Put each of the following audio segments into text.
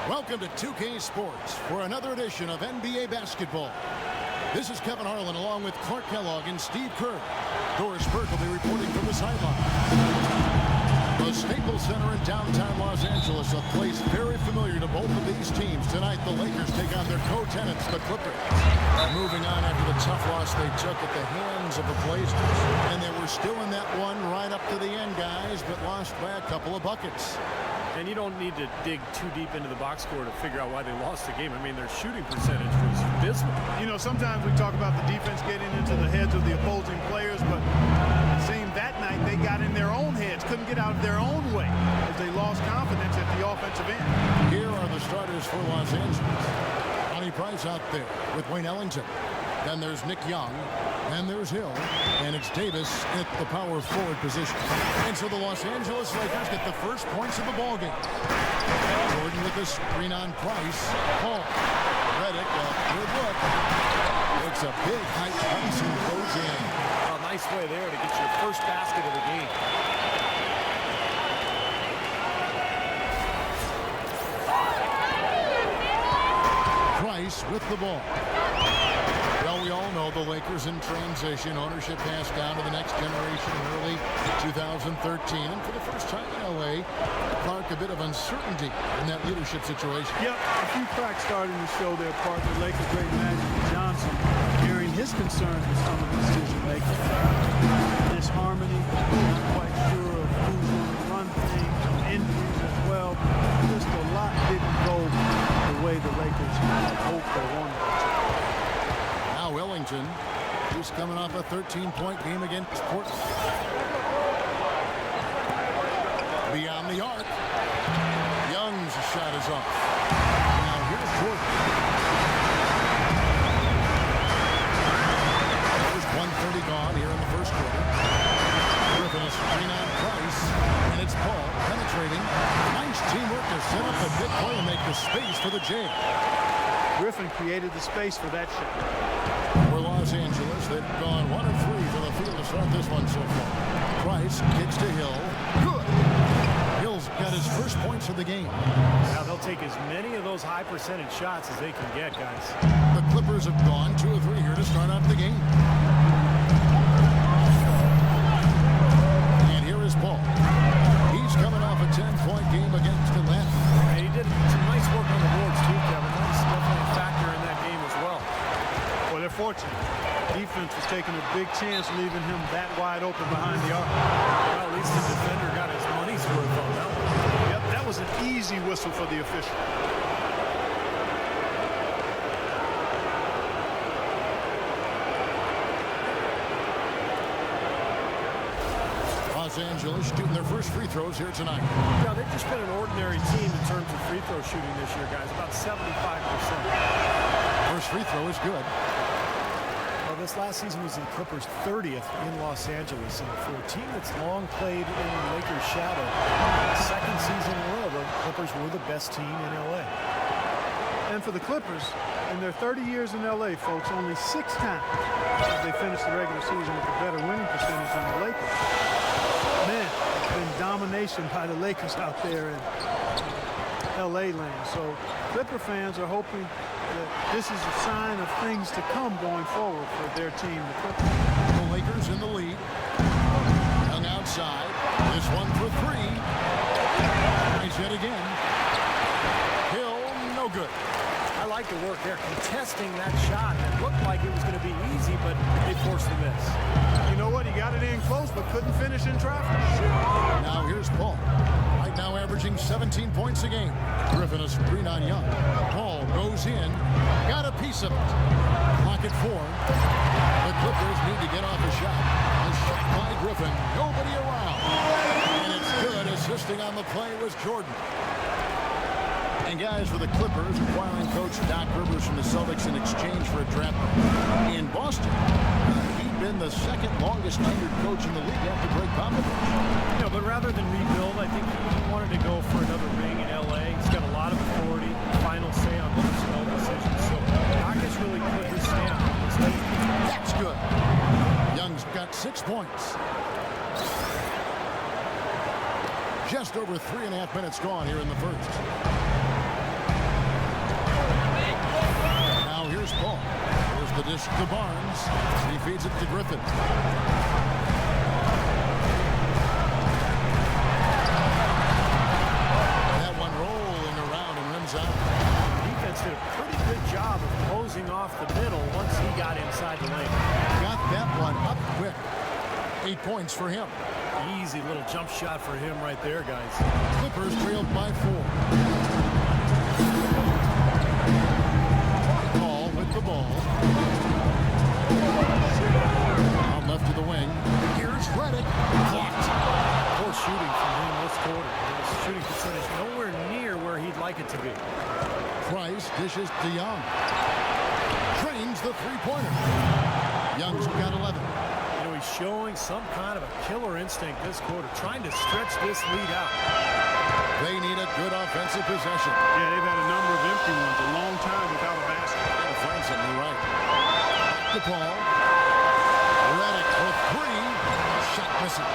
Welcome to 2K Sports for another edition of NBA basketball. This is Kevin Harlan along with Clark Kellogg and Steve Kerr. Doris Burke will be reporting from the sideline. The Staples Center in downtown Los Angeles, a place very familiar to both of these teams. Tonight, the Lakers take on their co-tenants, the Clippers. Moving on after the tough loss they took at the hands of the Blazers. And they were still in that one right up to the end, guys, but lost by a couple of buckets. And you don't need to dig too deep into the box score to figure out why they lost the game. I mean, their shooting percentage was abysmal. You know, sometimes we talk about the defense getting into the heads of the opposing players, but it seemed that night they got in their own heads, couldn't get out of their own way as they lost confidence at the offensive end. Here are the starters for Los Angeles. Johnny Price out there with Wayne Ellington. Then there's Nick Young, and there's Hill, and it's Davis at the power forward position. And so the Los Angeles Lakers get the first points of the ballgame. Jordan with the screen on Price. Paul. Redick, good look. It's a big high Price who goes in. A nice way there to get your first basket of the game. Price with the ball. Well, we all know the Lakers in transition. Ownership passed down to the next generation in early 2013. And for the first time in L.A., Clark, a bit of uncertainty in that leadership situation. Yep, a few cracks starting to show their partner, Laker great Magic Johnson, airing his concerns with some of the decision-making. Disharmony, not quite sure of who's going to run things, injuries as well. Just a lot didn't go the way the Lakers hoped or wanted. Now Ellington, who's coming off a 13-point game against Portland. Beyond the arc. Young's shot is off. Now here's Jordan. There's 1:30 gone here in the first quarter. Griffin is screen on Price, and it's Paul penetrating. Nice teamwork to set up a big play and make the space for the J. Griffin created the space for that shot. For Los Angeles, they've gone 1 of 3 for the field to start this one so far. Price kicks to Hill. Good. Hill's got his first points of the game. Now they'll take as many of those high percentage shots as they can get, guys. The Clippers have gone 2 of 3 here to start out the game. And here is Paul. He's coming off a 10-point game against Atlanta. And he did some nice work on the boards too, Kevin. That's definitely a factor in that game as well. Well, they're fortunate. Defense was taking a big chance, leaving him that wide open behind the arc. Well, at least the defender got his money's worth on that one. Yep, that was an easy whistle for the official. Los Angeles shooting their first free throws here tonight. Yeah, they've just been an ordinary team in terms of free throw shooting this year, guys. About 75%. First free throw is good. Well, this last season was the Clippers' 30th in Los Angeles, and for a team that's long played in the Lakers' shadow, the second season in a row, the Clippers were the best team in L.A. And for the Clippers, in their 30 years in L.A., folks, only 6 times have they finished the regular season with a better winning percentage than the Lakers. Man, it's been domination by the Lakers out there in L.A. land. So Clipper fans are hoping that this is a sign of things to come going forward for their team, the Clippers. The Lakers in the lead. Young outside. This one for 3. Nice hit again. Hill, no good. I like the work there, contesting that shot. It looked like it was going to be easy, but they forced the miss. You know what? He got it in close, but couldn't finish in traffic. Now here's Paul. Right now averaging 17 points a game. Griffin is screen on Young. Paul goes in. Got a piece of it. Clock at 4. The Clippers need to get off a shot. A shot by Griffin. Nobody around. And it's good. Assisting on the play was Jordan. And guys, for the Clippers, acquiring coach Doc Rivers from the Celtics in exchange for a draft in Boston. He'd been the second longest tenured coach in the league after Greg Popovich. You know, but rather than rebuild, I think he wanted to go for another ring in L.A. He's got a lot of authority, final say on personnel decisions. So Doc has really put his stamp on this team. That's good. Young's got 6 points. Just over 3.5 minutes gone here in the first. here's Paul. Here's the dish to Barnes. He feeds it to Griffin. That one rolling around and rims out. The defense did a pretty good job of closing off the middle once he got inside the lane. Got that one up quick. 8 points for him. Easy little jump shot for him right there, guys. Clippers trailed by 4. Paul with the ball. On left to the wing. Here's Redick. Blocked. Poor shooting from him this quarter. His shooting percentage nowhere near where he'd like it to be. Price dishes to Young. Trains the three-pointer. Young's got 11. He's showing some kind of a killer instinct this quarter, trying to stretch this lead out. They need a good offensive possession. Yeah, they've had a number of empty ones, a long time without a basket. They'll find something right. To Paul. Redick for 3. Shot misses.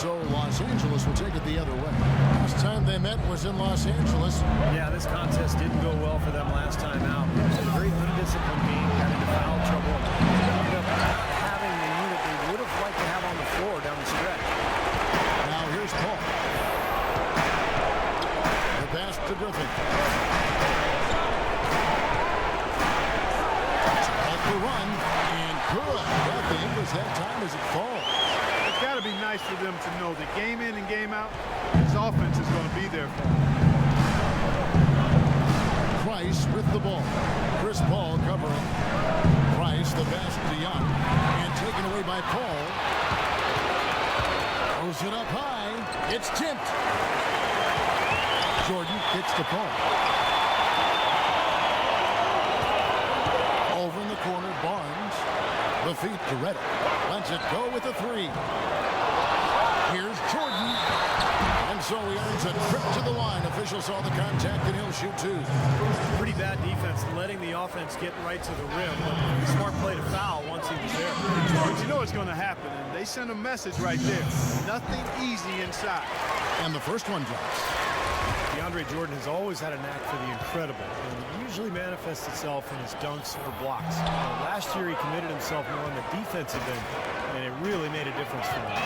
So Los Angeles will take it the other way. Last time they met was in Los Angeles. Yeah, this contest didn't go well for them last time out. It was a very undisciplined game, got into foul trouble. Ended up not having the unit they would have liked to have on the floor down the stretch. Now here's Paul. The pass to Griffin. Off the run, and good. That the English have time as it falls. It's got to be nice for them to know that game in and game out, this offense is going to be there for them. Price with the ball. Chris Paul covering. Price, the pass to Young, and taken away by Paul. Throws it up high. It's tipped. Jordan kicks to Paul. Over in the corner, Barnes. The feet to Redick. Lets it go with a 3. Here's Jordan. And so he earns a trip to the line. Official saw the contact and he'll shoot 2. Pretty bad defense, letting the offense get right to the rim. But smart play to foul once he was there. But you know what's going to happen, and they send a message right there. Nothing easy inside. And the first one drops. DeAndre Jordan has always had a knack for the incredible, and it usually manifests itself in his dunks or blocks. Last year he committed himself more on the defensive end, and it really made a difference for him.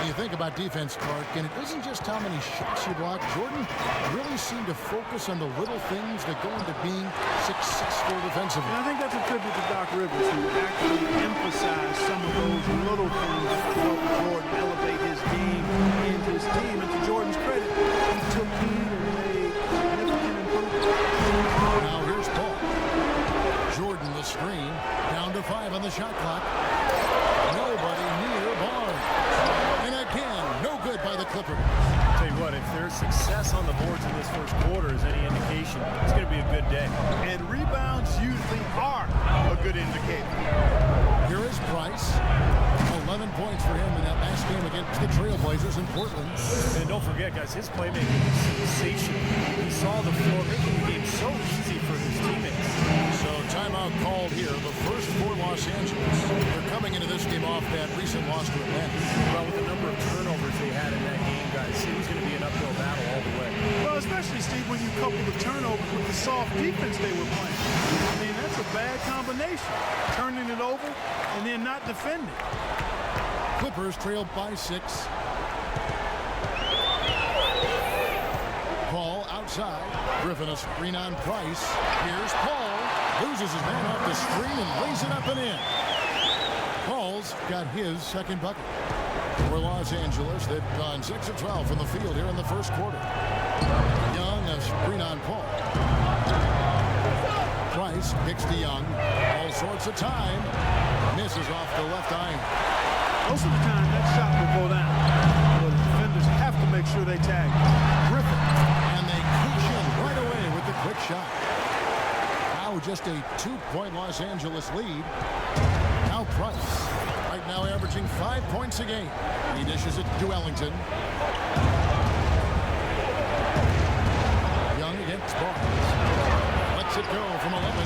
You think about defense, Clark, and it isn't just how many shots you block. Jordan really seemed to focus on the little things that go into being successful defensively. And I think that's a tribute to Doc Rivers, who actually emphasized some of those little things that could help Jordan elevate his game and his team. And to Jordan's credit, he took heed and made significant improvements. Now here's Paul. Jordan the screen. Down to 5 on the shot clock. Nobody near Barnes. And again, no good by the Clippers. I'll tell you what, if there's success on the boards in this first quarter is any indication, it's going to be a good day. And rebounds usually are a good indicator. Here is Price. 11 points for him in that last game against the Trailblazers in Portland. And don't forget, guys, his playmaking is sensational. He saw the floor, making the game so easy for his teammates. So timeout called here, the first for Los Angeles. They're coming into this game off that recent loss to Atlanta. Well, with the number of turnovers they had in that game, guys, it was going to be an uphill battle all the way. Well, especially, Steve, when you couple the turnovers with the soft defense they were playing. I mean, that's a bad combination. Turning it over and then not defending. Clippers trailed by 6. Paul outside. Griffin a screen on Price. Here's Paul. Loses his man off the screen and lays it up and in. Paul's got his second bucket. For Los Angeles, they've gone 6 of 12 from the field here in the first quarter. Young a screen on Paul. Price kicks to Young. All sorts of time. Misses off the left iron. Most of the time, that shot will go down. The defenders have to make sure they tag Griffin. And they cash in right away with the quick shot. Now just a 2-point Los Angeles lead. Now Price. Right now averaging 5 points a game. He dishes it to Ellington. Young against Barnes. Lets it go from 11.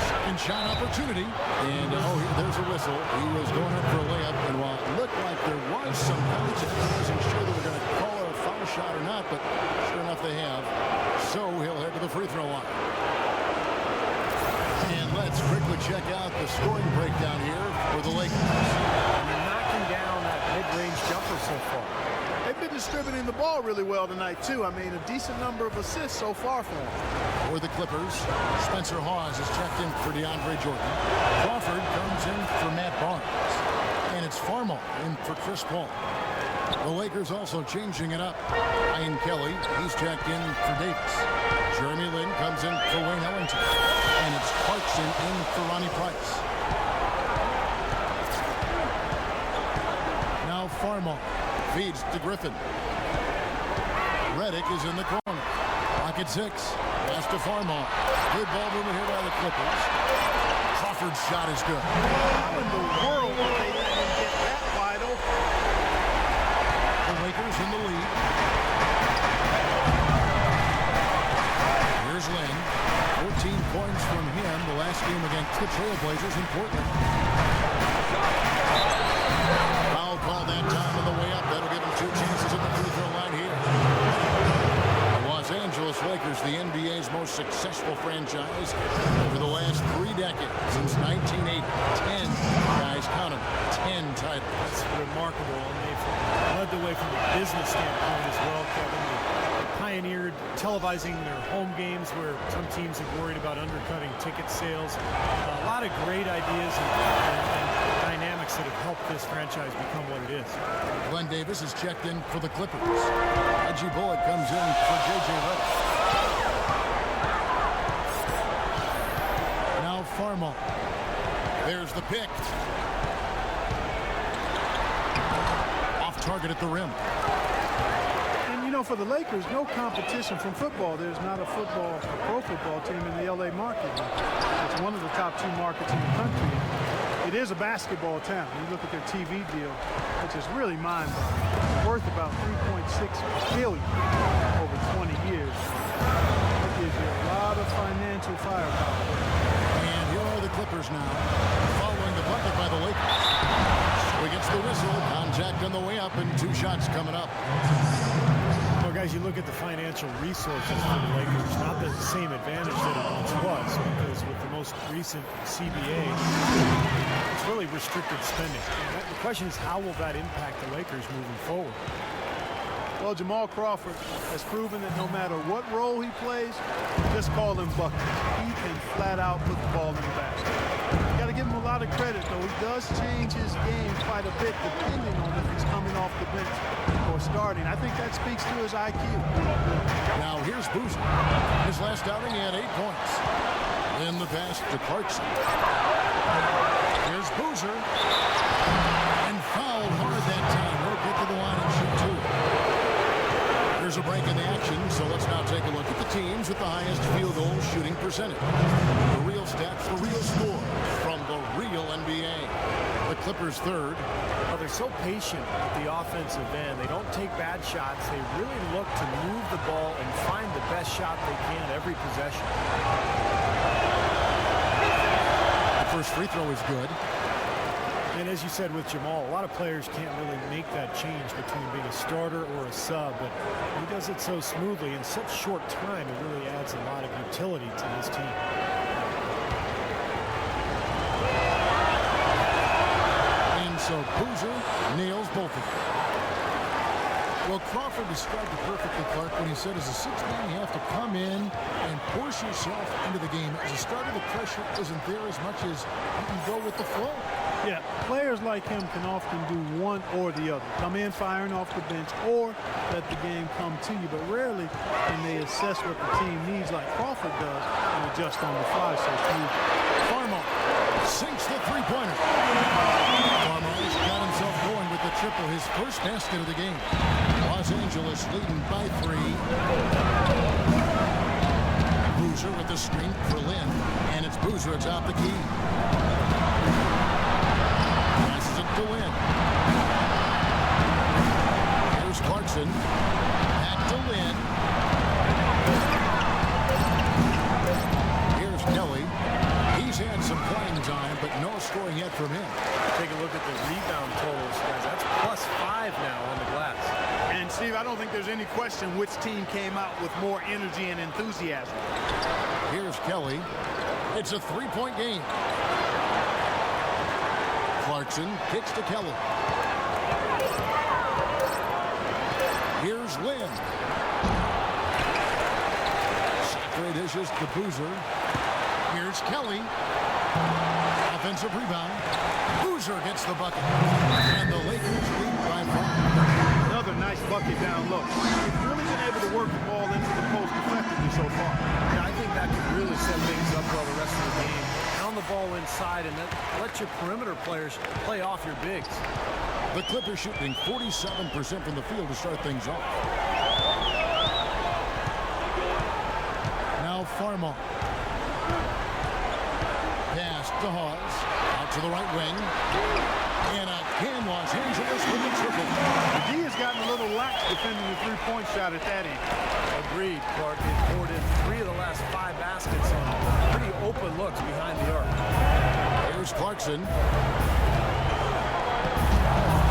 Second shot opportunity. And there's a whistle. He was going up for a layup. And while it looked like there was some contact, I wasn't sure they were going to call it a foul shot or not, but sure enough they have. So he'll head to the free throw line. check out the scoring breakdown here for the Lakers. Knocking down that mid-range jumper so far. They've been distributing the ball really well tonight, too. I mean, a decent number of assists so far for them. For the Clippers, Spencer Hawes is checked in for DeAndre Jordan. Crawford comes in for Matt Barnes. And it's Farmar in for Chris Paul. The Lakers also changing it up. Ian Kelly, he's checked in for Davis. Jeremy Lin comes in for Wayne Ellington. And it's Clarkson in for Ronnie Price. Now Farmar feeds to Griffin. Redick is in the corner. Pocket 6. Pass to Farmar. Good ball movement here by the Clippers. Crawford's shot is good. How in the world did they let him get that wide open? The Lakers in the lead. Here's Lin. 14 points from him the last game against the Trailblazers in Portland. Foul call that time on the way up. That'll give him 2 chances at the free throw line here. The Los Angeles Lakers, the NBA's most successful franchise over the last 3 decades. Since 1980, 10 guys, count them, 10 titles. That's remarkable, and they've led the way from a business standpoint as well, Kevin. They pioneered televising their home games where some teams have worried about undercutting ticket sales. A lot of great ideas and dynamics that have helped this franchise become what it is. Glenn Davis is checked in for the Clippers. Reggie Bullock comes in for J.J. Redick. Now Farmar. There's the pick. Off target at the rim. And, you know, for the Lakers, no competition from football. There's not a pro football team in the L.A. market. It's one of the top 2 markets in the country. It is a basketball town. You look at their TV deal, which is really mind-boggling. Worth about $3.6 billion over 20 years. It gives you a lot of financial firepower. And here are the Clippers now, following the bucket by the Lakers. So he gets the whistle, contact on the way up, and 2 shots coming up. Well, guys, you look at the financial resources for the Lakers, not the same advantage that it once was, because with the most recent CBA, it's really restricted spending. And the question is, how will that impact the Lakers moving forward? Well, Jamal Crawford has proven that no matter what role he plays, just call him bucket. He can flat out put the ball in the basket. You got to give him a lot of credit, though. He does change his game quite a bit depending on if he's coming off the bench or starting. I think that speaks to his IQ. Now here's Boozer. His last outing, he had 8 points. Then the pass to Clarkson. Here's Boozer. And fouled hard that time. He'll get to the line and shoot 2. There's a break in the action, so let's now take a look at the teams with the highest field goal shooting percentage. The real stats, the real score from the real NBA. The Clippers 3rd. Well, they're so patient at the offensive end. They don't take bad shots. They really look to move the ball and find the best shot they can every possession. The first free throw is good. And as you said with Jamal, a lot of players can't really make that change between being a starter or a sub, but he does it so smoothly in such short time. It really adds a lot of utility to his team. And so Boozer nails both of them. Well, Crawford described it perfectly, Clark, when he said as a 6-man, you have to come in and force yourself into the game. As a starter, the pressure isn't there as much as you can go with the flow. Yeah, players like him can often do one or the other. Come in firing off the bench or let the game come to you. But rarely can they assess what the team needs like Crawford does and adjust on the fly so smooth. Farmar sinks the three-pointer. Farmar's got himself going with the triple, his first basket of the game. Los Angeles leading by 3. Boozer with the screen for Lin. And it's Boozer atop the key. Passes it to Lin. Here's Clarkson. Back to Lin. Here's Kelly. He's had some playing time, but no scoring yet from him. Take a look at the rebound totals, guys. That's +5 now on the glass. And, Steve, I don't think there's any question which team came out with more energy and enthusiasm. Here's Kelly. It's a 3-point game. Clarkson kicks to Kelly. Here's Lynn. Sacre dishes to Boozer. Here's Kelly. Offensive rebound. Boozer gets the bucket. And the Lakers lead by 5. Another nice bucket down low. He's really been able to work the ball into the post effectively so far. Yeah, I think that could really set things up well the rest of the game. Pound the ball inside and then let your perimeter players play off your bigs. The Clippers shooting 47% from the field to start things off. Now Farmar. Pass to Hawes. Out to the right wing. And again, Los Angeles with the triple. The D has gotten a little lax defending the three-point shot at that end. Agreed, Clark. They poured in 3 of the last 5 baskets on pretty open looks behind the arc. Here's Clarkson.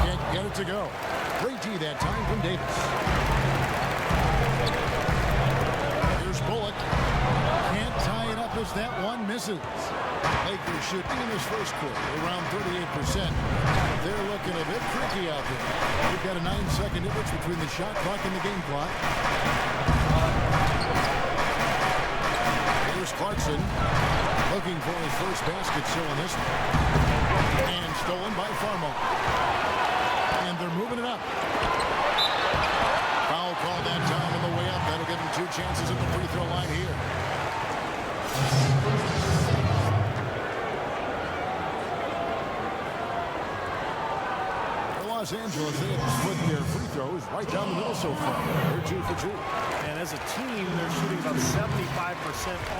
Can't get it to go. Great D that time from Davis. Here's Bullock. Can't tie it up as that one misses. Lakers shooting in this first quarter around 38%. They're looking a bit tricky out there. We've got a 9-second difference between the shot clock and the game clock. Here's Clarkson looking for his first basket still in this one. And stolen by Farmar. And they're moving it up. Foul call that time on the way up. That'll give them 2 chances at the free throw line here. Los Angeles, they have split their free throws right down the middle so far. They're 2 for 2. And as a team, they're shooting about 75%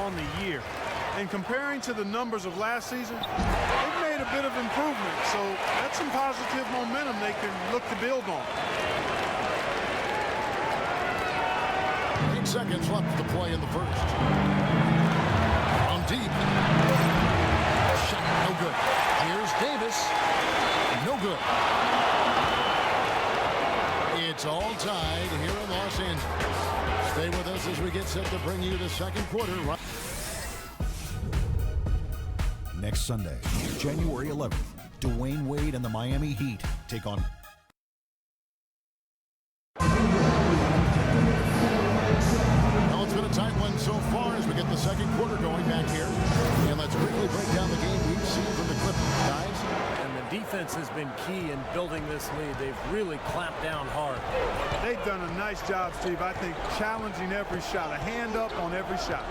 on the year. And comparing to the numbers of last season, they've made a bit of improvement. So that's some positive momentum they can look to build on. 8 seconds left to play in the first. From deep. Shot no good. Here's Davis. No good. It's all tied here in Los Angeles. Stay with us as we get set to bring you the second quarter. Next Sunday, January 11th, Dwayne Wade and the Miami Heat take on. Well, it's been a tight one so far as we get the second quarter going back here. And let's quickly break down the game we've seen from the Clippers, guys. Defense has been key in building this lead. They've really clamped down hard. They've done a nice job, Steve. I think challenging every shot, a hand up on every shot.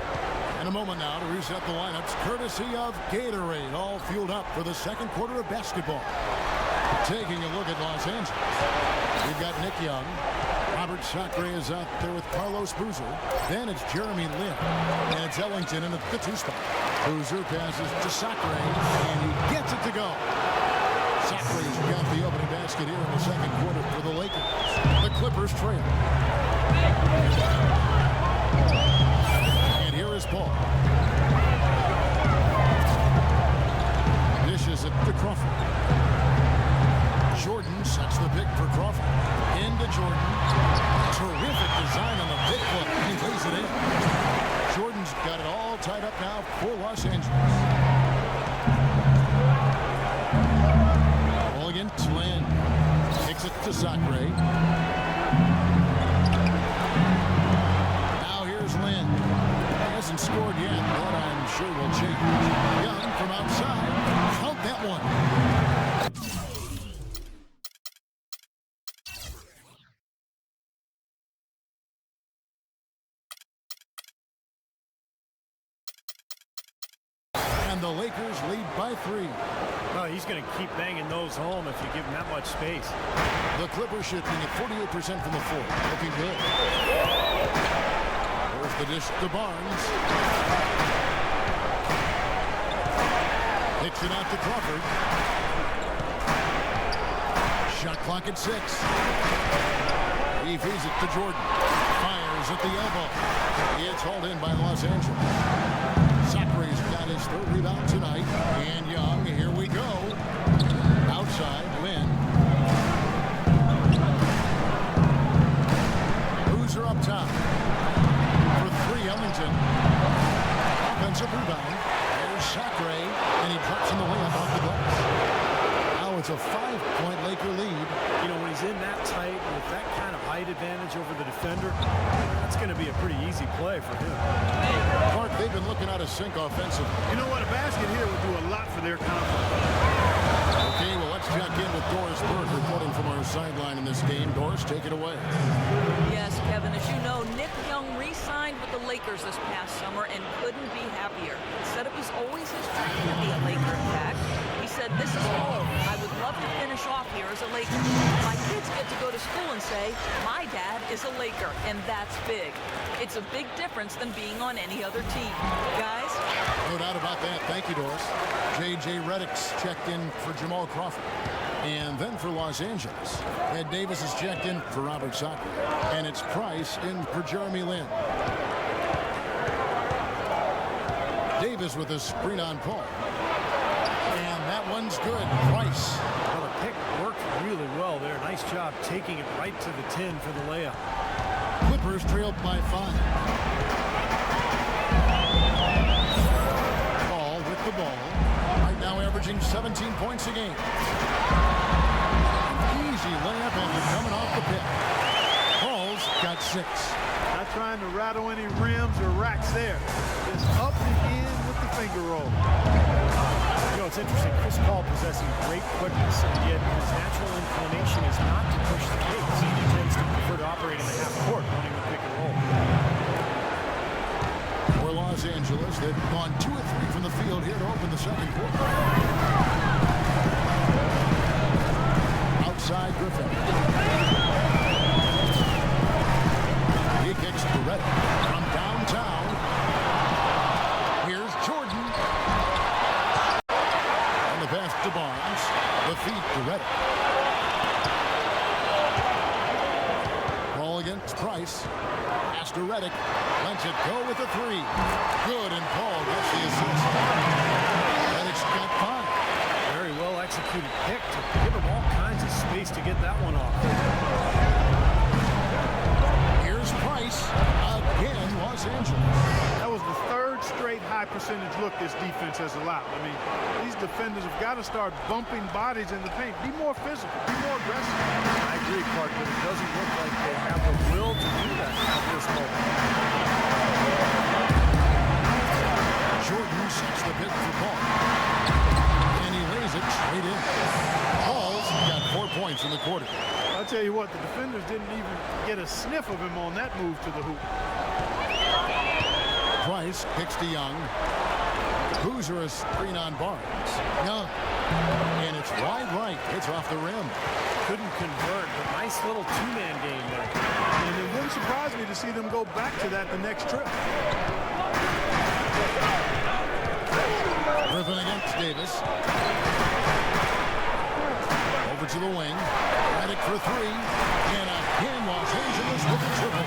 In a moment now to reset the lineups, courtesy of Gatorade, all fueled up for the second quarter of basketball. Taking a look at Los Angeles, we've got Nick Young. Robert Sacre is out there with Carlos Boozer. Then it's Jeremy Lin. And it's Ellington in the 2 spot. Boozer passes to Sacre, and he gets it to go. Sacre's got the opening basket here in the second quarter for the Lakers. The Clippers trail. And here is Paul. Dishes it to Crawford. Jordan sets the pick for Crawford. Into Jordan. Terrific design on the pick foot. He lays it in. Jordan's got it all tied up now for Los Angeles. Lynn kicks it to Sacre. Now here's Lynn. Hasn't scored yet, but I'm sure will change. Young from outside. Count that one. And the Lakers lead by 3. Well, he's going to keep banging those home if you give him that much space. The Clippers shooting at 48% from the floor. Looking good. There's the dish to Barnes. Kicks it out to Crawford. Shot clock at 6. He feeds it to Jordan. Fires at the elbow. It's hauled in by Los Angeles. Sacre's got his 3rd rebound tonight. And Young, here we go. Outside, Lynn. Boozer up top. For 3, Ellington. Offensive rebound. There's Sacre. And he drops in the layup off the glass. Now Now it's a 5-point Laker lead. You know, when he's in that tight with that kind of height advantage over the defender, that's going to be a pretty easy play for him. Clark, they've been looking out of sync offensively. You know what? A basket here would do a lot for their confidence. Okay, well, let's check in with Doris Burke reporting from our sideline in this game. Doris, take it away. Yes, Kevin, as you know, Nick Young re-signed with the Lakers this past summer and couldn't be happier. He said it was always his dream to be a Laker, in fact. He said, this is home. I would love to finish off here as a Laker. My kids get to go to school and say, my dad is a Laker, and that's big. It's a big difference than being on any other team. Guys? No doubt about that. Thank you, Doris. J.J. Redick's checked in for Jamal Crawford. And then for Los Angeles, Ed Davis is checked in for Robert Sacre. And it's Price in for Jeremy Lin. Davis with a screen on Paul. And that one's good. Price. Well, the pick worked really well there. Nice job taking it right to the 10 for the layup. Clippers trailed by 5. Paul with the ball. Right now averaging 17 points a game. Easy layup after coming off the pick. Paul's got 6. Not trying to rattle any rims or racks there. Just up and in with the finger roll. You know, it's interesting. Chris Paul possessing great quickness, and yet his natural inclination is not to push the pace. He tends to prefer to operate in the half court, running the pick and roll. For Los Angeles, they've gone 2 of 3 from the field here to open the second quarter. Outside Griffin. He kicks to Redick from downtown. Here's Jordan. And the pass to Barnes. The feed to Redick. Ball against Price. Pass to Redick. Lets it go with a 3. Good, and Paul gets the assist. Redick's got 5. Very well executed pick to give him all kinds of space to get that one off. Here's Price. Again, Los Angeles. That was the 3rd straight high percentage look this defense has allowed. I mean, these defenders have got to start bumping bodies in the paint. Be more physical. Be more aggressive. I agree, Clark, but it doesn't look like they have the will to do that at this moment. Jordan sets the pick for Paul. And he lays it straight in. Paul's got 4 points in the quarter. I'll tell you what, the defenders didn't even get a sniff of him on that move to the hoop. Price kicks to Young. Boozer a screen on Barnes. Young. And it's wide right. It's off the rim. Couldn't convert, but nice little two-man game there. And it wouldn't surprise me to see them go back to that the next trip. Griffin against Davis. Over to the wing. Redick for 3. And again, Los Angeles with a triple.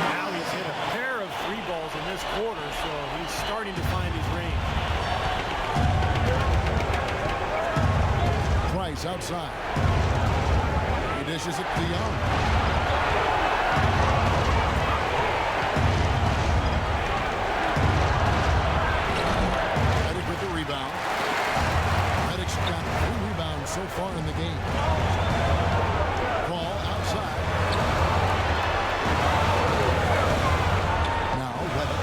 Now he's hit a pair of 3 balls in this quarter, so he's starting to find his range. Price outside. He dishes it to Young. Redick with the rebound. Redick's got 3 rebounds so far in the game. Ball outside. Now Redick.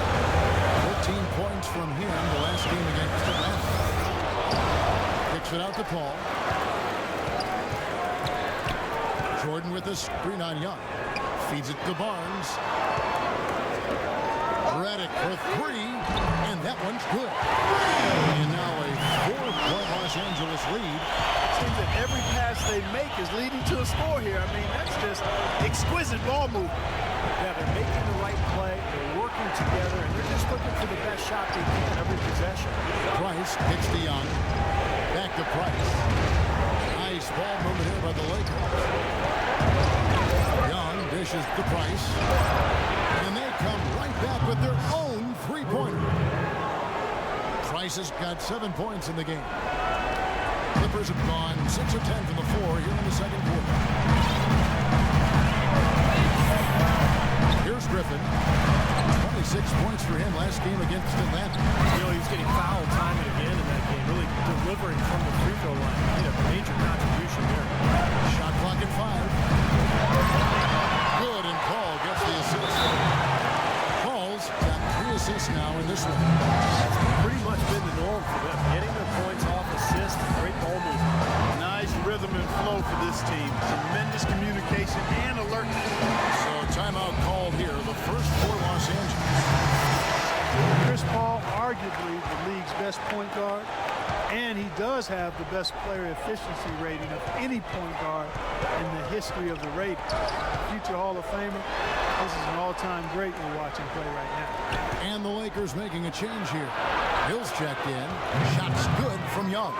14 points from him the last game against Atlanta. Kicks it out to Paul. Jordan with a screen on Young. Feeds it to Barnes. Redick for 3, and that one's good. And now a 4-point Los Angeles lead. Seems that every pass they make is leading to a score here. I mean, that's just exquisite ball movement. Yeah, they're making the right play, they're working together, and they're just looking for the best shot they can every possession. Price kicks to Young. Back to Price. Nice ball movement here by the Lakers. Young dishes to Price. And they come right back with their own 3-pointer. Price has got 7 points in the game. Clippers have gone 6 of 10 from the floor here in the second quarter. Here's Griffin. 26 points for him last game against Atlanta. You know, he was getting fouled time and again in that game, really delivering from the free throw line. He made a major contribution there. Shot clock at 5. Good, and Paul gets the assist. Paul's got 3 assists now in this one. That's pretty much been the norm for them. Getting their points off assists, great ball movement. Nice rhythm and flow for this team. Tremendous communication and alertness. So timeout called here, the first for Los Angeles. Chris Paul, arguably the league's best point guard, and he does have the best player efficiency rating of any point guard in the history of the rating. Future Hall of Famer, this is an all-time great we're watching play right now. And the Lakers making a change here. Hill's checked in. Shots good from Young.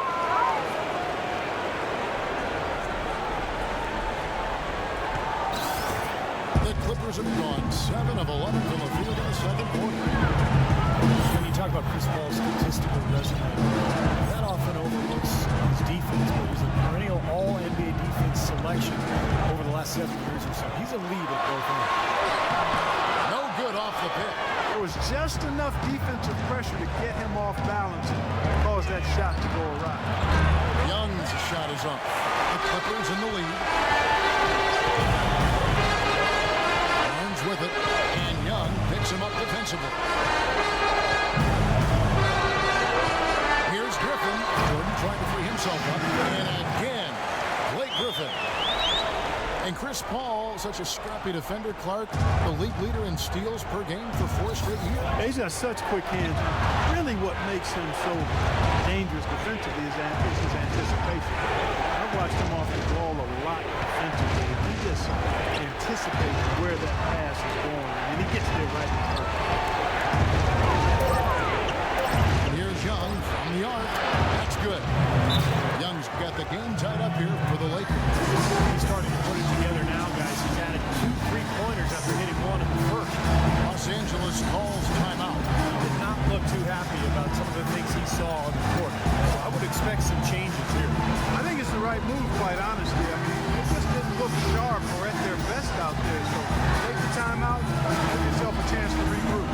The Clippers have gone 7 of 11 from the field in the second quarter. When you talk about Chris Paul's statistical resume, that often overlooks his defense, but he's a perennial all-NBA defense selection over the last 7 years or so. He's a lead at both ends. No good off the pick. There was just enough defensive pressure to get him off balance and cause that shot to go awry. Young's shot is up. The Clippers in the lead. Barnes with it, and Young picks him up defensively. Here's Griffin. Jordan trying to free himself up. And again, Blake Griffin. And Chris Paul, such a scrappy defender. Clark, the league leader in steals per game for 4 straight years. He's got such quick hands. Really what makes him so dangerous defensively is his anticipation. I've watched him off the ball a lot defensively. He just anticipates where that pass is going, and he gets there right in the first. And here's Young from the arc. That's good. Young's got the game tied up here for the Lakers. He's starting to put it together now, guys. He's added 2 3-pointers after hitting 1 in the first. Los Angeles calls timeout. Did not look too happy about some of the things he saw on the court. So I would expect some changes here. I think it's the right move, quite honestly. I mean, it just didn't look sharp or at their best out there. So take the timeout, give yourself a chance to regroup.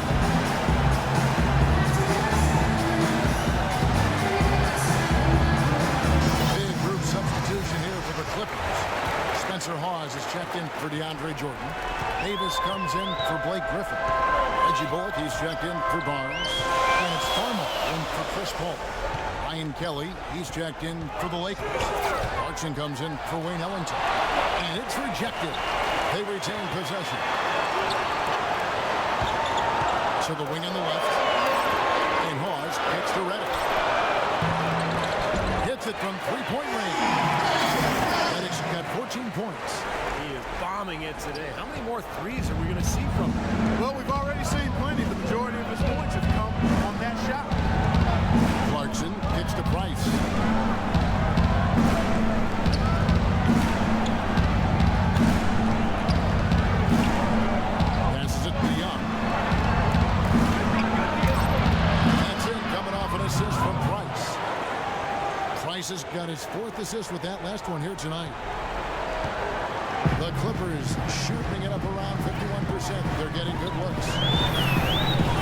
Big group substitution here for the Clippers. Spencer Hawes is checked in for DeAndre Jordan. Davis comes in for Blake Griffin. Reggie Bullock, he's checked in for Barnes. And it's Farmar in for Chris Paul. Ryan Kelly, he's checked in for the Lakers. Clarkson comes in for Wayne Ellington. And it's rejected. They retain possession. To the wing on the left. And Hawes kicks to Redick. Hits it from three-point range. Redick's got 14 points. He is bombing it today. How many more threes are we going to see from him? Well, we've already seen plenty. The majority of his points have come on that shot. Clarkson kicks to Price. Passes it to Young. That's it, coming off an assist from Price. Price has got his 4th assist with that last one here tonight. The Clippers shooting it up around 51%. They're getting good looks.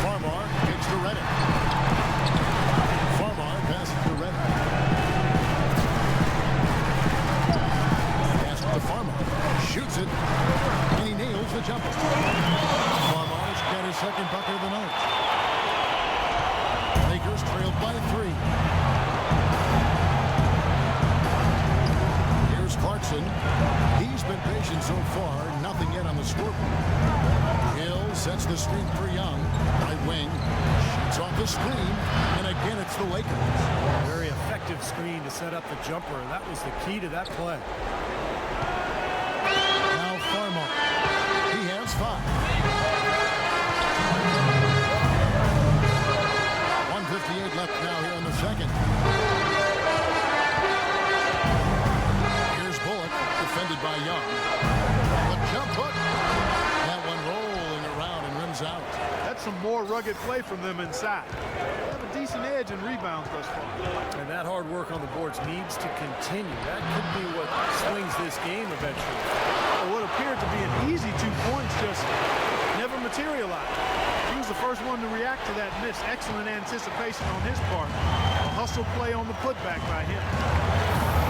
Farmar kicks to Redick. Farmar passes to Redick. Pass to Farmar. Shoots it. And he nails the jumper. Farmar's got his 2nd bucket of the night. Lakers trailed by 3. Here's Clarkson. He's been patient so far. Nothing yet on the scoreboard. Hill sets the screen for Young. Right wing. Shoots off the screen. And again, it's the Lakers. Very effective screen to set up the jumper. That was the key to that play. Now Farmar. He has 5. 1:58 left now here in the second. Here's Bullock, defended by Young. The jump hook. That one rolling around and rims out. That's some more rugged play from them inside. They have a decent edge in rebounds thus far. And that hard work on the boards needs to continue. That could be what swings this game eventually. What appeared to be an easy 2 points just never materialized. He was the first first one to react to that miss. Excellent anticipation on his part. A hustle play on the putback by him.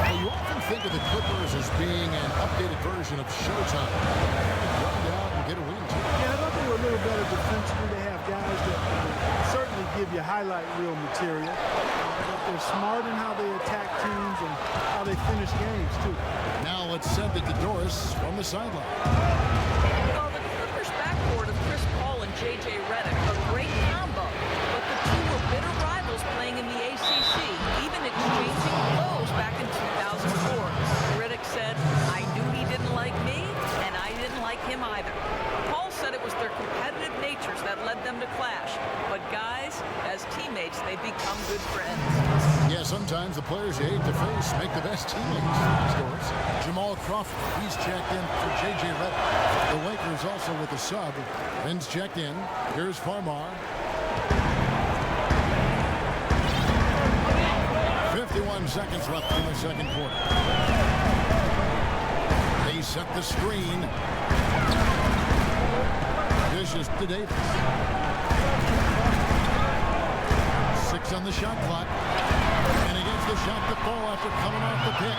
Well, you often think of the Clippers as being an updated version of Showtime. Run down and get a win, too. Yeah, I thought they were a little better defensively. They have guys that certainly give you highlight reel material. But they're smart in how they attack teams and how they finish games, too. Now let's send it to Doris from the sideline. Well, the Clippers backcourt of Chris Paul and J.J. Redick, a great combo. But the two were bitter rivals playing in the ACC, even exchanging blows back in 2004. Redick said, "I knew he didn't like me, and I didn't like him either." Paul said it was their competitive natures that led them to clash. But guys, as teammates, they become good friends. Yeah, sometimes the players you hate to face make the best teammates. Thanks, Doris. Jamal Crawford, he's checked in for J.J. Redick. The Lakers also with a sub. Ben's checked in. Here's Farmar. 51 seconds left in the second quarter. They set the screen. Dishes to Davis. 6 on the shot clock. And he gets the shot to fall after coming off the pick.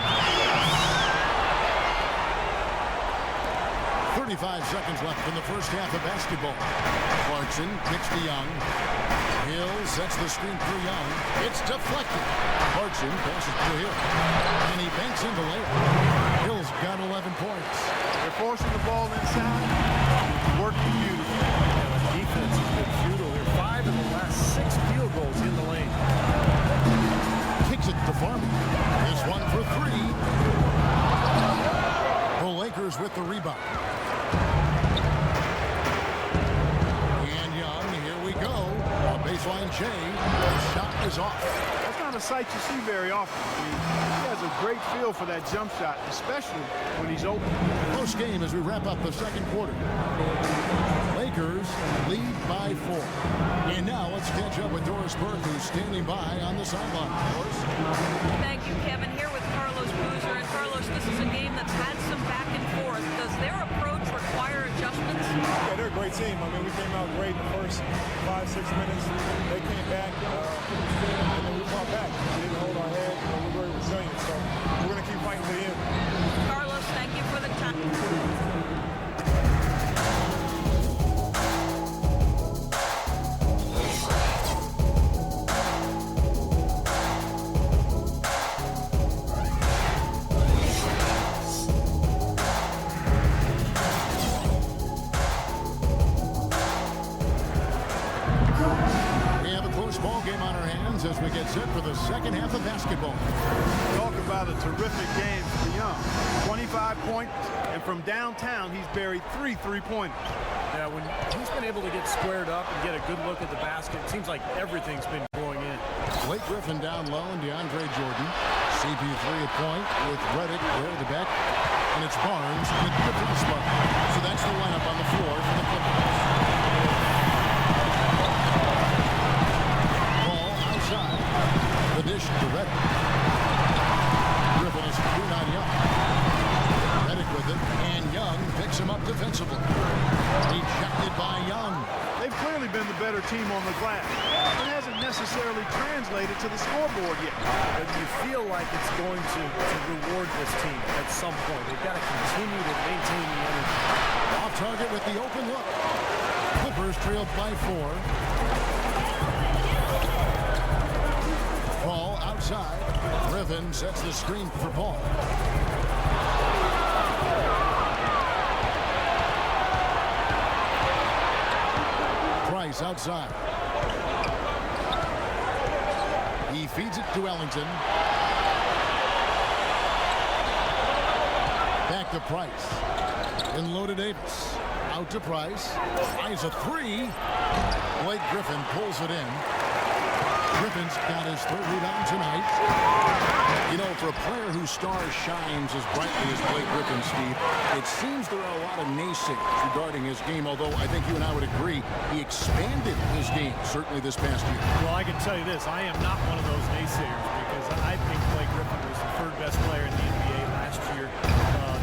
35 seconds left in the first half of basketball. Clarkson kicks to Young. Hill sets the screen for Young. It's deflected. Clarkson passes to Hill. And he banks in the layup. Hill's got 11 points. They're forcing the ball inside. Working beautifully. Defense has been futile here. 5 of the last 6 field goals in the lane. Kicks it to Farmar. This one for 3. The Lakers with the rebound. And Young, here we go. On baseline J. The shot is off. That's not a sight you see very often. I mean, he has a great feel for that jump shot, especially when he's open. Close game as we wrap up the second quarter. Lakers lead by 4. And now let's catch up with Doris Burke, who's standing by on the sideline. Doris? Thank you, Kevin. Here with Carlos Boozer. And Carlos, this is a game that's had some back and forth. Does their approach require adjustments? Yeah, they're a great team. I mean, we came out great in the first 5-6 minutes. They came back, and then we fought back. We didn't hold our head. We were very resilient. So we're going to keep fighting to the end. Carlos, thank you for the time. As we get set for the second half of basketball. Talk about a terrific game for Young. 25 points, and from downtown, he's buried 3 3-pointers. Yeah, when he's been able to get squared up and get a good look at the basket, it seems like everything's been going in. Blake Griffin down low and DeAndre Jordan. CP3 at point with Redick there at the back. And it's Barnes with the free spot. So that's the lineup on the floor for the Clippers. The dish to Redick. Griffin is through on Young. Redick with it, and Young picks him up defensively. Ejected by Young. They've clearly been the better team on the glass. It hasn't necessarily translated to the scoreboard yet. But you feel like it's going to reward this team at some point. They've got to continue to maintain the energy. Off target with the open look. Clippers trailed by 4. Paul outside. Griffin sets the screen for Paul. Price outside. He feeds it to Ellington. Back to Price. And low to Davis. Out to Price. Tries a 3. Blake Griffin pulls it in. Griffin's got his 3rd rebound tonight. You know, for a player whose star shines as brightly as Blake Griffin, Steve, it seems there are a lot of naysayers regarding his game, although I think you and I would agree he expanded his game, certainly this past year. Well, I can tell you this. I am not one of those naysayers because I think Blake Griffin was the 3rd best player in the NBA last year.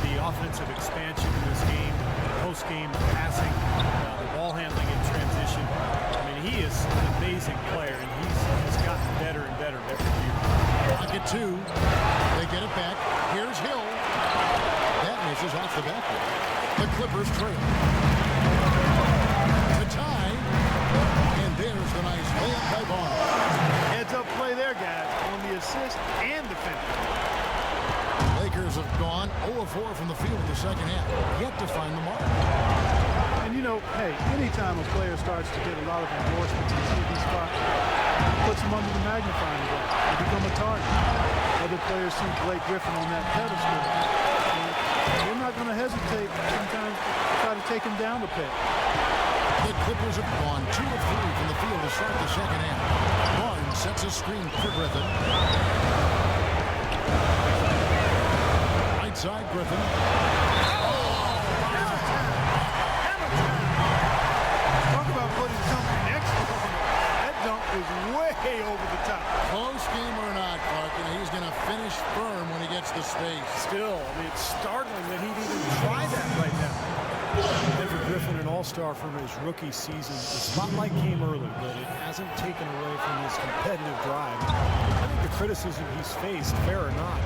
The offensive expansion in this game, post-game passing, the ball handling in transition. I mean, amazing player, and he's gotten better and better every year. Pocket 2. They get it back. Here's Hill. That misses off the backboard. The Clippers trail. The tie. And there's the nice layup by Barnes. Heads-up play there, guys, on the assist and defense. Lakers have gone 0 of 4 from the field in the second half. Yet to find the mark. And, you know, hey, anytime a player starts to get a lot of endorsements in TV spots, it puts them under the magnifying glass. They become a target. Other players see Blake Griffin on that pedestal. They're not going to hesitate sometimes to try to take him down the peg. The Clippers have gone 2 of 3 from the field to start the second half. Barnes sets a screen for Griffin. Right side, Griffin. Talk about putting something extra on it. That dunk was way over the top. Close game or not, Clarkson, he's going to finish firm when he gets the space. Still, I mean, it's startling that he'd even try that right now. And for Griffin, an all-star from his rookie season, the spotlight came early, but it hasn't taken away from his competitive drive. I think the criticism he's faced, fair or not,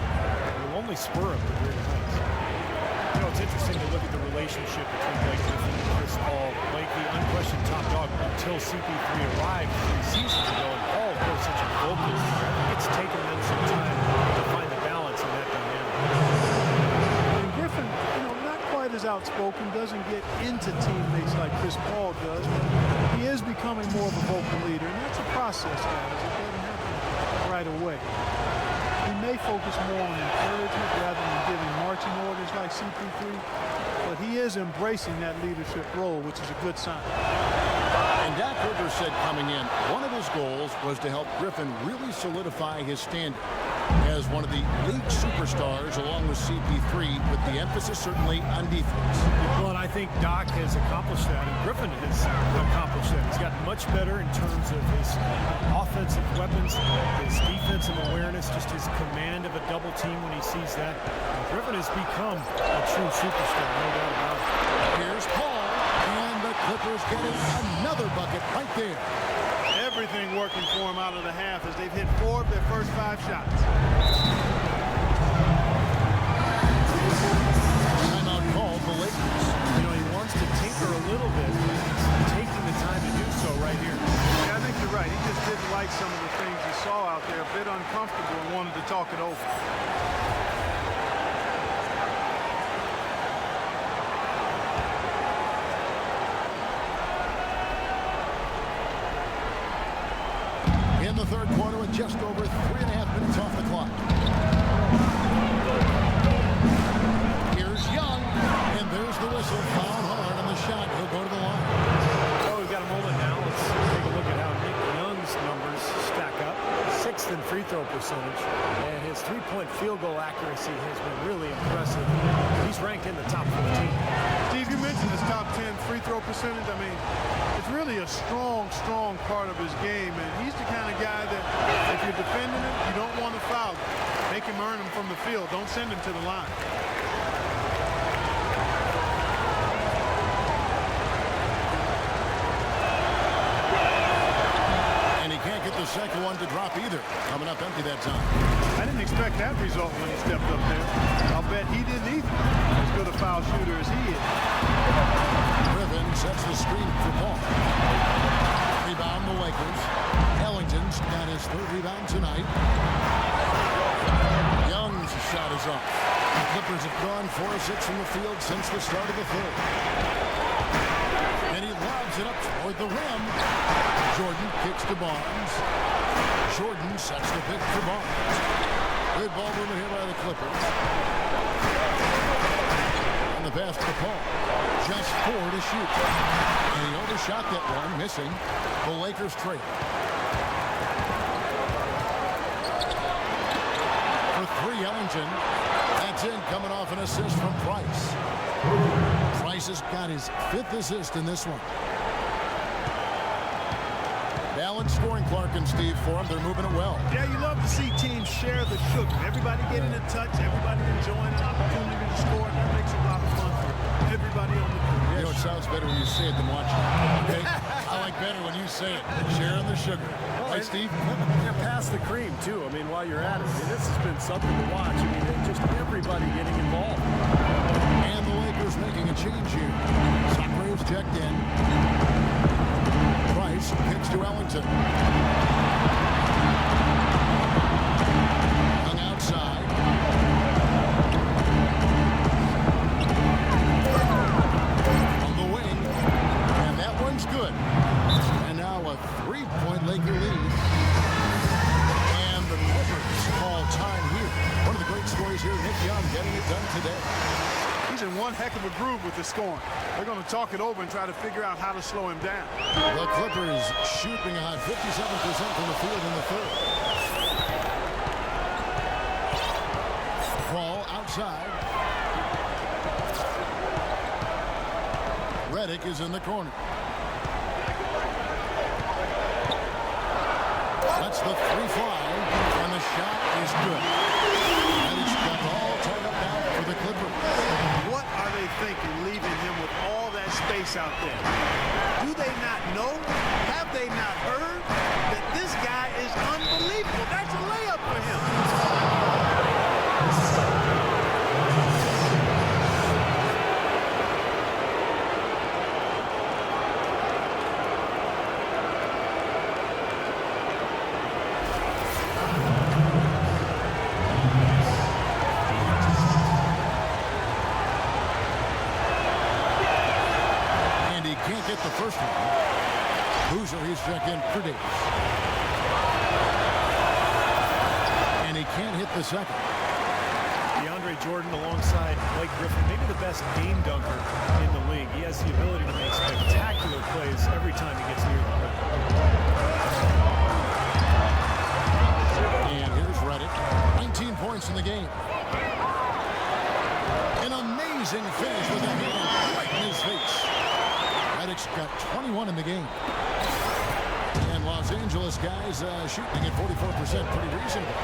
will only spur him to greater heights. You know, it's interesting to look at the relationship between Blake Griffin and Chris Paul. Blake, the unquestioned top dog until CP3 arrived 3 seasons ago, and Paul, of course, such a vocalist. I think it's taken them some time to find the balance in that dynamic. And Griffin, you know, not quite as outspoken, doesn't get into teammates like Chris Paul does, but he is becoming more of a vocal leader, and that's a process, guys. It doesn't happen right away. He may focus more on encouragement rather than giving marching orders like CP3, but he is embracing that leadership role, which is a good sign. And Doc Rivers said coming in, one of his goals was to help Griffin really solidify his standing as one of the league superstars along with CP3, with the emphasis certainly on defense. Well, and I think Doc has accomplished that, and Griffin has accomplished that. He's gotten much better in terms of his offensive weapons, his defensive awareness, just his command of a double team when he sees that. And Griffin has become a true superstar, no doubt about it. Here's Paul, and the Clippers getting another bucket right there. Everything working for him out of the half as they've hit 4 of their first 5 shots. Timeout called the Lakers. You know, he wants to tinker a little bit, but he's taking the time to do so right here. Yeah, I think you're right. He just didn't like some of the things he saw out there, a bit uncomfortable, and wanted to talk it over. In the third quarter with just over 3.5 minutes off the clock. Here's Young, and there's the whistle. Foul hard on the shot. He'll go to the line. So we've got a moment now. Let's take a look at how Nick Young's numbers stack up. 6th in free throw percentage, and his three-point field goal accuracy has been really impressive. He's ranked in the top 15. Steve, you mentioned his top 10 free throw percentage. I mean, it's really a strong part of his game, and he's the kind of guy that if you're defending him, you don't want to foul him. Make him earn him from the field. Don't send him to the line. And he can't get the second one to drop either. Coming up empty that time. I didn't expect that result when he stepped up there. I'll bet he didn't either. As good a foul shooter as he is. Griffin sets the screen for Paul. Rebound the Lakers. Ellington's got his 3rd rebound tonight. Young's shot is off. The Clippers have gone 4 of 6 from the field since the start of the third. And he lobs it up toward the rim. Jordan kicks to Barnes. Jordan sets the pick for Barnes. Good ball movement here by the Clippers. And the pass to Paul. Just 4 to shoot. And he overshot that one, missing. The Lakers trail. For 3, Ellington. That's in, coming off an assist from Price. Price has got his 5th assist in this one. Balanced scoring, Clark and Steve, for them. They're moving it well. Yeah, you love to see teams share the sugar. Everybody getting in touch, everybody enjoying an opportunity to score. That makes a lot of fun for everybody on the court. You know, it sounds better when you say it than watch it. Okay? I like better when you say it. Sharing the sugar. Right, Steve? They're past the cream, too. I mean, while you're at it, this has been something to watch. I mean, just everybody getting involved. And the Lakers making a change here. Sacre is checked in. Price kicks to Ellington. Hung outside. On the wing. And that one's good. And now a 3-point Laker lead. And the Clippers call time here. One of the great stories here, Nick Young getting it done today. He's in one heck of a groove with the scoring. They're going to talk it over and try to figure out how to slow him down. The Clippers shooting a hot 57% from the field in the third. Ball outside. Redick is in the corner. That's the three fly, and the shot is good. Redick's got all tied up now for the Clippers. What are they thinking, leaving him with all that space out there? Do they not know? Have they not heard that this guy is unbelievable? That's a layup for him. Get the first one. Boozer, he's checked in for Davis. And he can't hit the second. DeAndre Jordan alongside Blake Griffin, maybe the best game dunker in the league. He has the ability to make spectacular plays every time he gets near the rim. And here's Redick. 19 points in the game. An amazing finish with a hand right in his face. Redick's got 21 in the game. And Los Angeles guys shooting at 44%, pretty reasonable.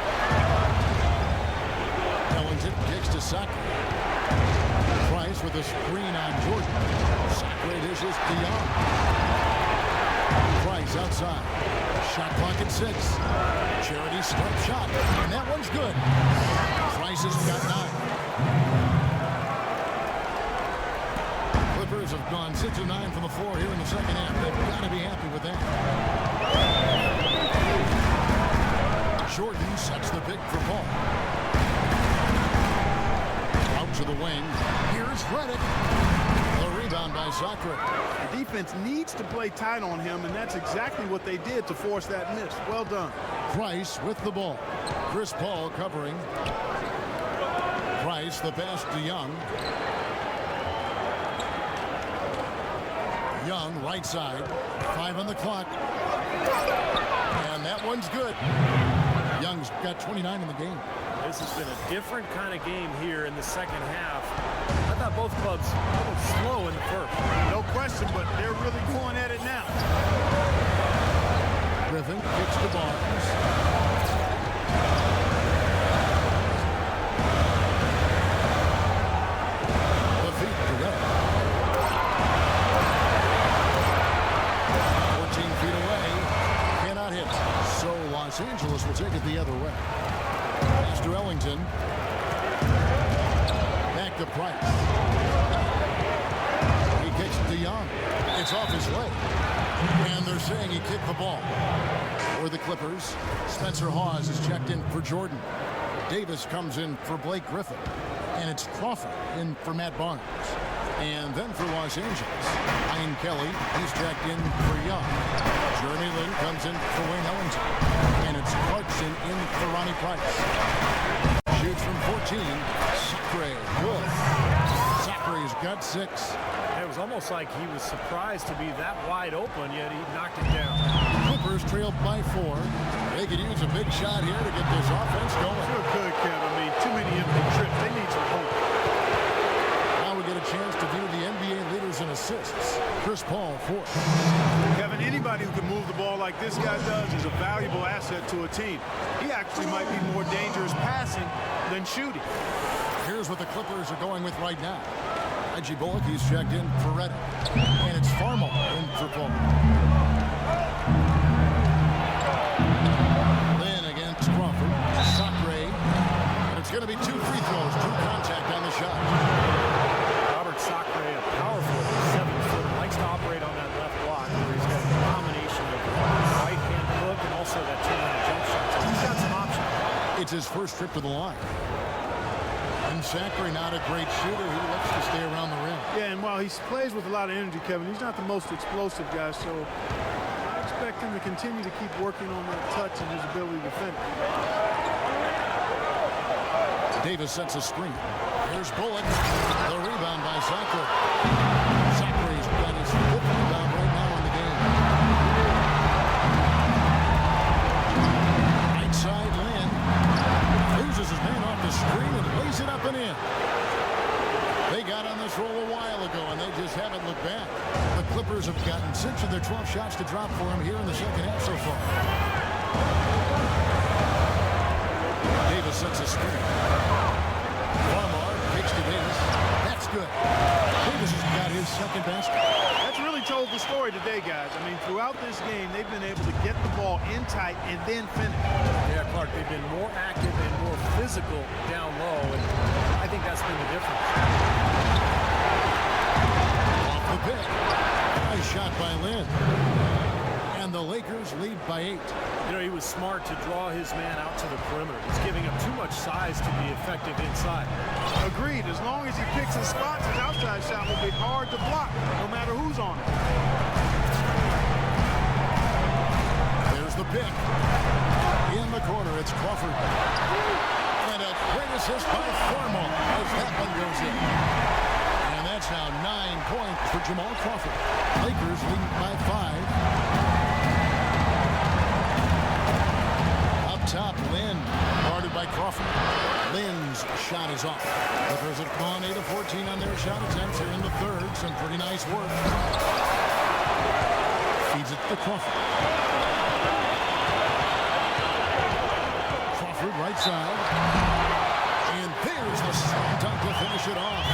Ellington kicks to Sacre. Price with a screen on Jordan. Sacre dishes to Young. Price outside. Shot clock at 6. Charity stripe shot. And that one's good. Price has got 9. Clippers have gone 6 of 9 from the floor here in the second half. They've got to be happy with that. Jordan sets the pick for Paul. Out to the wing. Here's Redick. The rebound by Sacre. The defense needs to play tight on him, and that's exactly what they did to force that miss. Well done. Price with the ball. Chris Paul covering. Price, the pass to Young. Young, right side. 5 on the clock. And that one's good. Young's got 29 in the game. This has been a different kind of game here in the second half. I thought both clubs a little slow in the first. No question, but they're really going at it now. Griffin kicks to Barnes. The feet to Redick. 14 feet away. Cannot hit. So Los Angeles will take it the other way. Pass to Ellington. Back to Price. He kicks to Young. It's off his leg. And they're saying he kicked the ball. For the Clippers, Spencer Hawes is checked in for Jordan. Davis comes in for Blake Griffin. And it's Crawford in for Matt Barnes. And then for Los Angeles, Ian Kelly, he's checked in for Young. Jeremy Lin comes in for Wayne Ellington. And it's Clarkson in for Ronnie Price. Shoots from 14. Sacre, good. Sacre's got 6. It was almost like he was surprised to be that wide open, yet he knocked it down. Clippers trailed by 4. They could use a big shot here to get this offense going. Sure could, Kevin. I mean, too many empty trips. They need some hope. Now we get a chance to view the NBA leaders in assists. Chris Paul, 4th. Kevin, anybody who can move the ball like this guy does is a valuable asset to a team. He actually might be more dangerous passing than shooting. Here's what the Clippers are going with right now. Bullock, he's checked in for Redick. And it's Farmar in for Paul. It's his first trip to the line. And Sacre, not a great shooter. He looks to stay around the rim. Yeah, and while he plays with a lot of energy, Kevin, he's not the most explosive guy, so I expect him to continue to keep working on that touch and his ability to defend. Davis sets a screen. Here's Bullock. The rebound by Sacre. Sacre's got his fifth rebound right now in the game. Right side, Lynn loses his man off the screen and lays it up and in. They got on this roll a while ago, and they just haven't looked back. The Clippers have gotten 6 of their 12 shots to drop for him here in the second half so far. Davis sets a screen. Farmar kicks to Davis. That's good. Davis has got his second basket. That's really told the story today, guys. I mean, throughout this game, they've been able to get the ball in tight and then finish. Yeah, Clark, they've been more active and more physical down low, and I think that's been the difference. Off the pick. Nice shot by Lynn. And the Lakers lead by 8. You know, he was smart to draw his man out to the perimeter. He's giving up too much size to be effective inside. Agreed. As long as he picks his spots, his outside shot will be hard to block, no matter who's on it. There's the pick. In the corner, it's Crawford. And a great assist by Farmar as that one goes in. And that's now 9 points for Jamal Crawford. Lakers lead by 5. Up top, Lynn, guarded by Crawford. Lynn's shot is off. Clippers have gone 8 of 14 on their shot attempts here in the third. Some pretty nice work. Feeds it to Crawford. Crawford, right side. And there's the slam dunk to finish it off.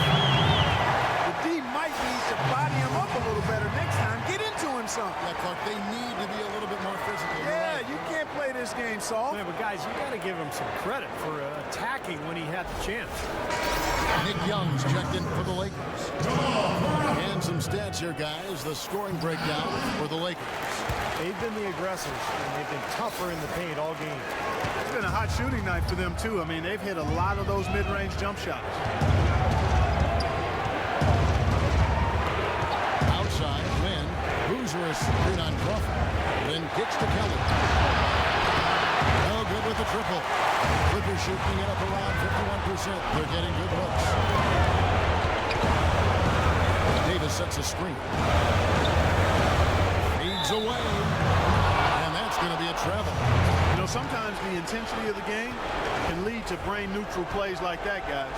The D might need to body him up a little better next time. Get into him some. Yeah, Clark, they need to be a little bit more physical. Yeah, you can't play this game soft. Yeah, but guys, you got to give him some credit for attacking when he had the chance. Nick Young's checked in for the Lakers. And some stats here, guys. The scoring breakdown for the Lakers. They've been the aggressors, and they've been tougher in the paint all game. It's been a hot shooting night for them, too. I mean, they've hit a lot of those mid-range jump shots. Outside, Lynn. Boozer is screen on Crawford. Lynn kicks to Kelly. No good with the triple. Clippers shooting it up around 51%. They're getting good looks. Davis sets a screen. Feeds away. And that's going to be a travel. You know, sometimes the intensity of the game can lead to brain-neutral plays like that, guys.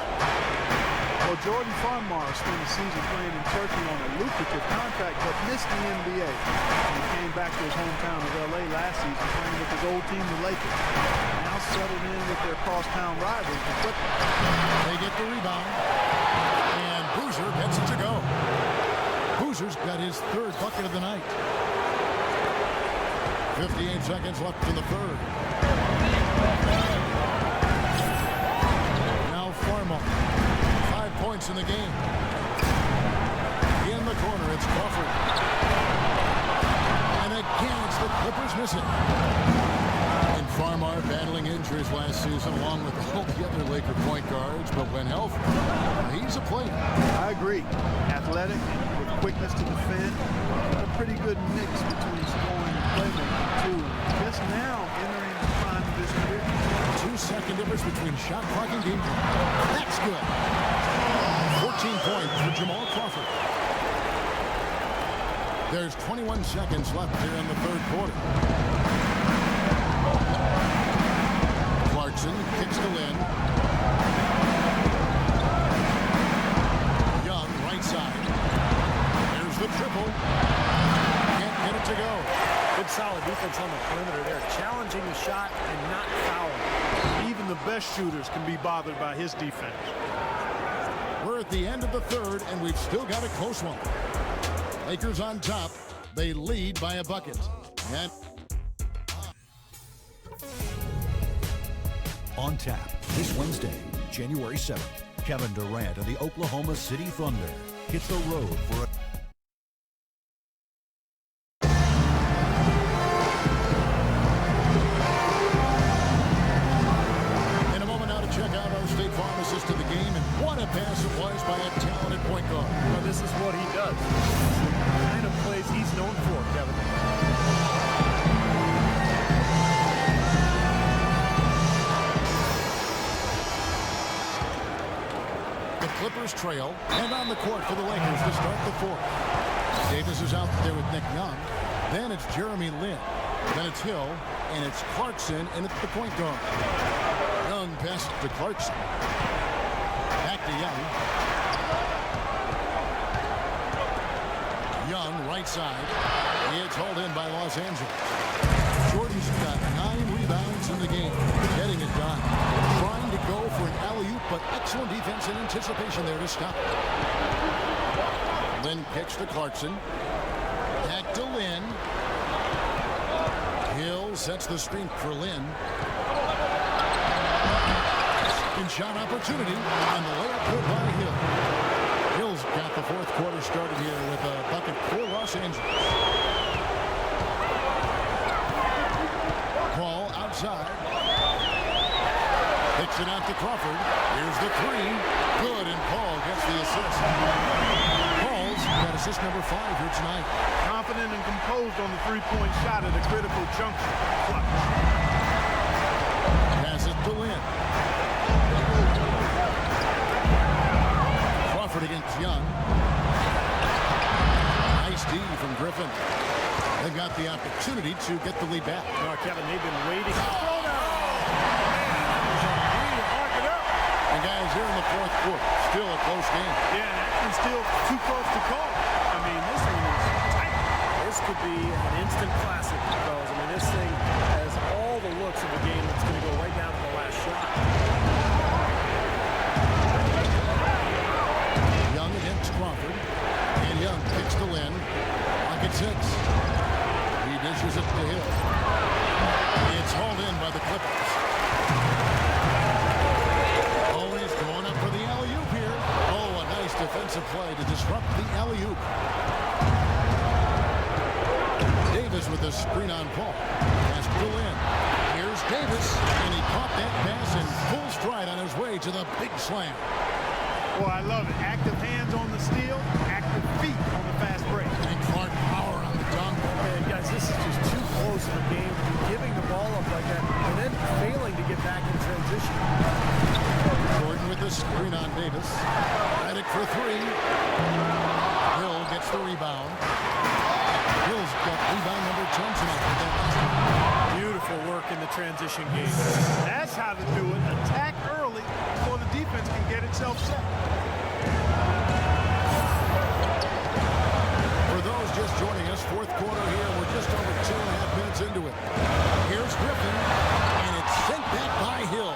Well, Jordan Farmar spent the season playing in Turkey on a lucrative contract but missed the NBA. He came back to his hometown of LA last season playing with his old team, the Lakers. Now settled in with their crosstown rivals, the Clippers. They get the rebound. And Boozer gets it to go. Boozer's got his third bucket of the night. 58 seconds left in the third. Now Farmar. 5 points in the game. In the corner, it's Crawford. And again, it's the Clippers missing. And Farmar battling injuries last season along with all the other Laker point guards, but when healthy, he's a player. I agree. Athletic, with quickness to defend. A pretty good mix between scoring and playmaking, too. Just now entering the prime of his career. 2-second difference between shot clock and game time. That's good. 14 points for Jamal Crawford. There's 21 seconds left here in the third quarter. Clarkson kicks to Lynn. Young, right side. There's the triple. Can't get it to go. Good solid defense on the perimeter there, challenging the shot and not fouling. Even the best shooters can be bothered by his defense. We're at the end of the third, and we've still got a close one. Lakers on top. They lead by a bucket. And On tap this Wednesday, January 7th, Kevin Durant of the Oklahoma City Thunder hits the road for a Clippers trail, and on the court for the Lakers to start the fourth. Davis is out there with Nick Young. Then it's Jeremy Lin. Then it's Hill, and it's Clarkson, and it's the point guard. Young pass to Clarkson. Back to Young. Young, right side. It's hauled in by Los Angeles. Jordan's got 9 rebounds in the game. Getting it done. Trying to go for an alley-oop, but excellent defense and anticipation there to stop it. Lin kicks to Clarkson. Back to Lin. Hill sets the screen for Lin. Second shot opportunity, and the layup good by Hill. Hill's got the fourth quarter started here with a bucket for Los Angeles. Ball outside. Kicks it out to Crawford. Here's the three. Good, and Paul gets the assist. Paul's got assist number 5 here tonight. Confident and composed on the three-point shot at a critical juncture. Clutch. Pass it to Lin. Crawford against Young. Nice D from Griffin. They've got the opportunity to get the lead back. Oh, Kevin, they've been waiting. And guys, here in the fourth quarter, still a close game. Yeah, and still too close to call. I mean, this one is tight. This could be an instant classic, fellas. I mean, this thing has all the looks of a game that's going to go right down to the last shot. Young against Crawford. And Young kicks to Lin. Pocket 6. He dishes it to Hill. It's hauled in by the Clippers. Oh, he's going up for the alley-oop here. Oh, a nice defensive play to disrupt the alley-oop. Davis with a screen on Paul. Pass to Lin. Here's Davis, and he caught that pass in full stride on his way to the big slam. Well, I love it. Active hands on the steal, active feet on the fast break. And Clark power on the dunk. And guys, this is just too close in a game to be giving the ball up like that and then failing to get back in transition. Jordan with the screen on Davis. Redick for 3. Hill gets the rebound. Hill's got rebound number 10 tonight. Beautiful work in the transition game. That's how to do it. Attack early before the defense can get itself set. For those just joining us, fourth quarter here. We're just over 2.5 minutes into it. Here's Griffin, and it's sent back by Hill.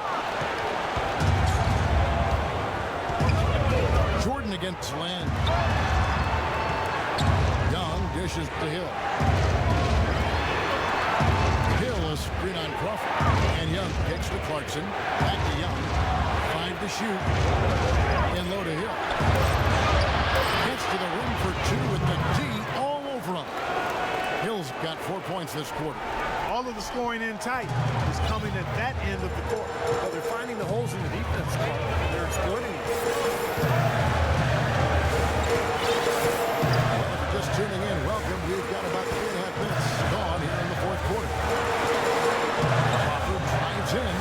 Jordan against Land. Young dishes to Hill. Hill is screen on Crawford. And Young kicks to Clarkson. Back to Young. 5 to shoot. And low to Hill. Gets to the rim for 2 with the D all over him. Hill's got 4 points this quarter. All of the scoring in tight is coming at that end of the court. But they're finding the holes in the defense. They're exploiting it. Just tuning in, welcome. We've got about 3.5 minutes gone here in the fourth quarter. Crawford drives in.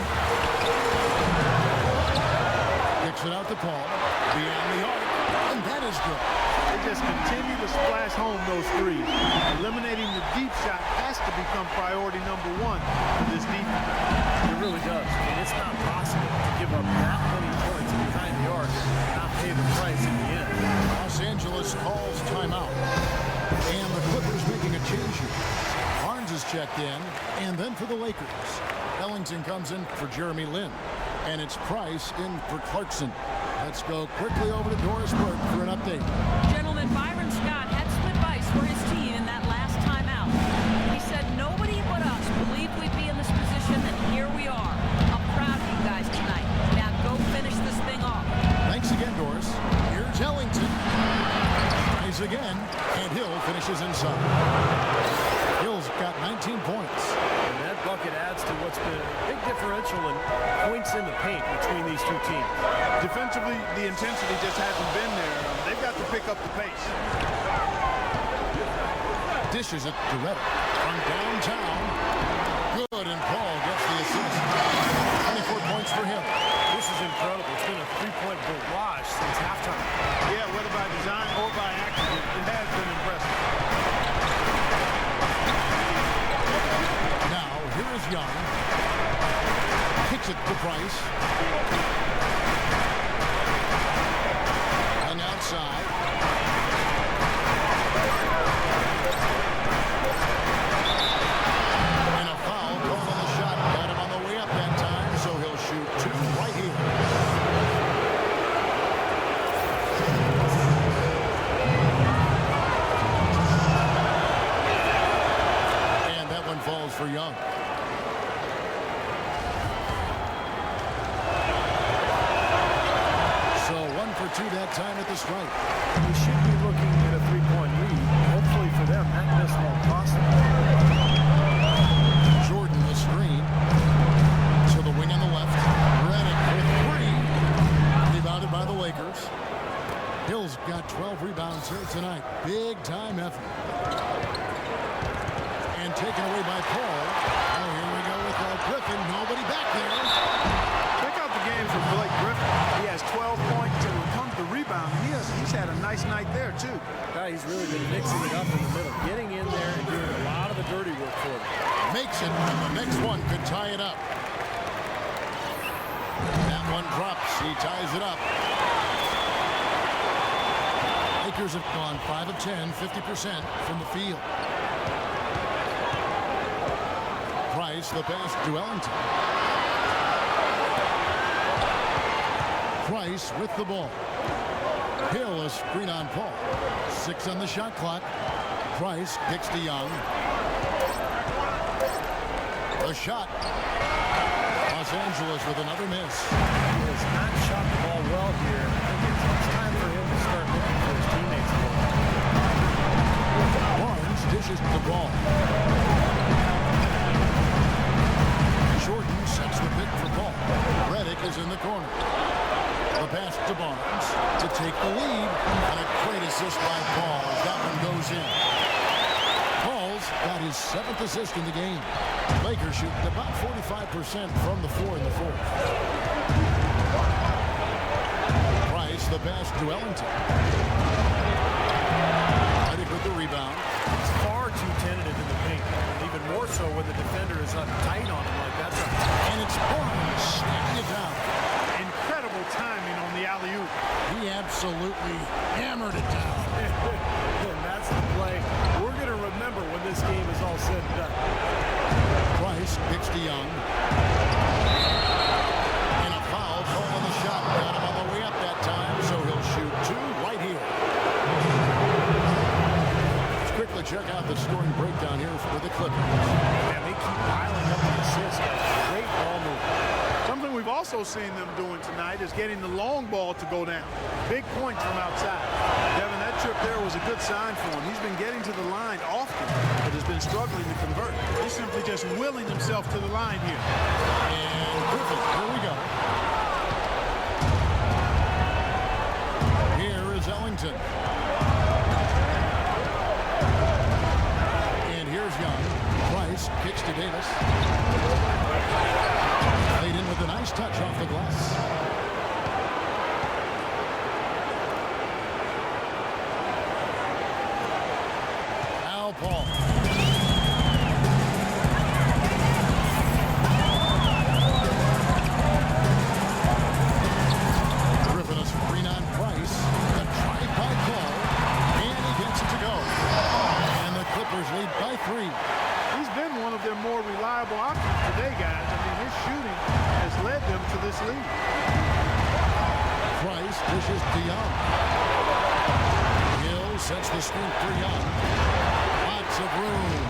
Kicks it out to Paul. Beyond the arc. And that is good. They just continue to splash home those threes. Eliminating the deep shot has to become priority number 1 for this defense. It really does. I mean, it's not possible to give up that many points behind the arc and not pay the price in the end. Los Angeles calls timeout. And the Clippers making a change here. Barnes is checked in. And then for the Lakers, Ellington comes in for Jeremy Lin. And it's Price in for Clarkson. Let's go quickly over to Doris Burke for an update. Gentlemen, Byron Scott had some advice for his team in that last time out. He said nobody but us believed we'd be in this position, and here we are. I'm proud of you guys tonight. Now go finish this thing off. Thanks again, Doris. Here's Ellington. Tries again, and Hill finishes inside. Hill's got 19 points. And that bucket adds to what's been a big differential in points in the paint between these two teams. Defensively, the intensity just hasn't been there. They've got to pick up the pace. Dishes it to Redick from downtown. Good, and Paul gets the assist. 24 points for him. This is incredible. It's been a three-point barrage since halftime. Young. Kicks it to Price. Young outside. And a foul called on the shot. Got him on the way up that time, so he'll shoot 2 right here. And that one falls for Young. So 1 for 2 that time at the strike. We should be looking at a 3-point lead. Hopefully for them, that miss won't cost them. Jordan the screen to the wing on the left. Redick with 3. Rebounded by the Lakers. Hill's got 12 rebounds here tonight. Big time effort. And taken away by Paul. Oh, here we go with Griffin. Nobody back there. Check out the game from Blake Griffin. He has 12 points to come to the rebound. He's had a nice night there, too. He's really been mixing it up in the middle, getting in there and doing a lot of the dirty work for them. Makes it, and the next one could tie it up. That one drops. He ties it up. Lakers have gone 5 of 10, 50% from the field. Price, the pass to Ellington. Price with the ball. Hill a screen on Paul. 6 on the shot clock. Price kicks to Young. A shot. Los Angeles with another miss. He has not shot the ball well here. I think it's time for him to start looking for his teammates a little bit. Barnes dishes the ball. Jordan sets the pick for Paul. Redick is in the corner. The pass to Barnes to take the lead. And a great assist by Paul as that one goes in. Paul's got his 7th assist in the game. Lakers shoot about 45% from the floor in the 4th. Price, the pass to Ellington. Redick with the rebound. He's far too tentative in the paint, and even more so when the defender is up tight on him like that. And it's Barnes snapping it down. Incredible timing on the alley-oop. He absolutely hammered it down. And that's the play we're going to remember when this game is all said and done. Price kicks to Young. And a foul called on the shot. Got him on the way up that time, so he'll shoot 2 right here. Let's quickly check out the scoring breakdown here for the Clippers. And they keep piling up the assists. Great ball movement. Something we've also seen them doing tonight is getting the long ball to go down. Big points from outside. Devin, that trip there was a good sign for him. He's been getting to the line often, but has been struggling to convert. He's simply just willing himself to the line here. And Griffin, here we go. Here is Ellington. And here's Young. Price kicks to Davis. Laid in with a nice touch off the glass. Now Paul. Griffin a screen on Price. A drive by Paul. And he gets it to go. And the Clippers lead by 3. He's been one of their more reliable options today, guys. I mean, his shooting has led them to this lead. Price dishes to Young. Hill sets the screen for Young. Lots of room.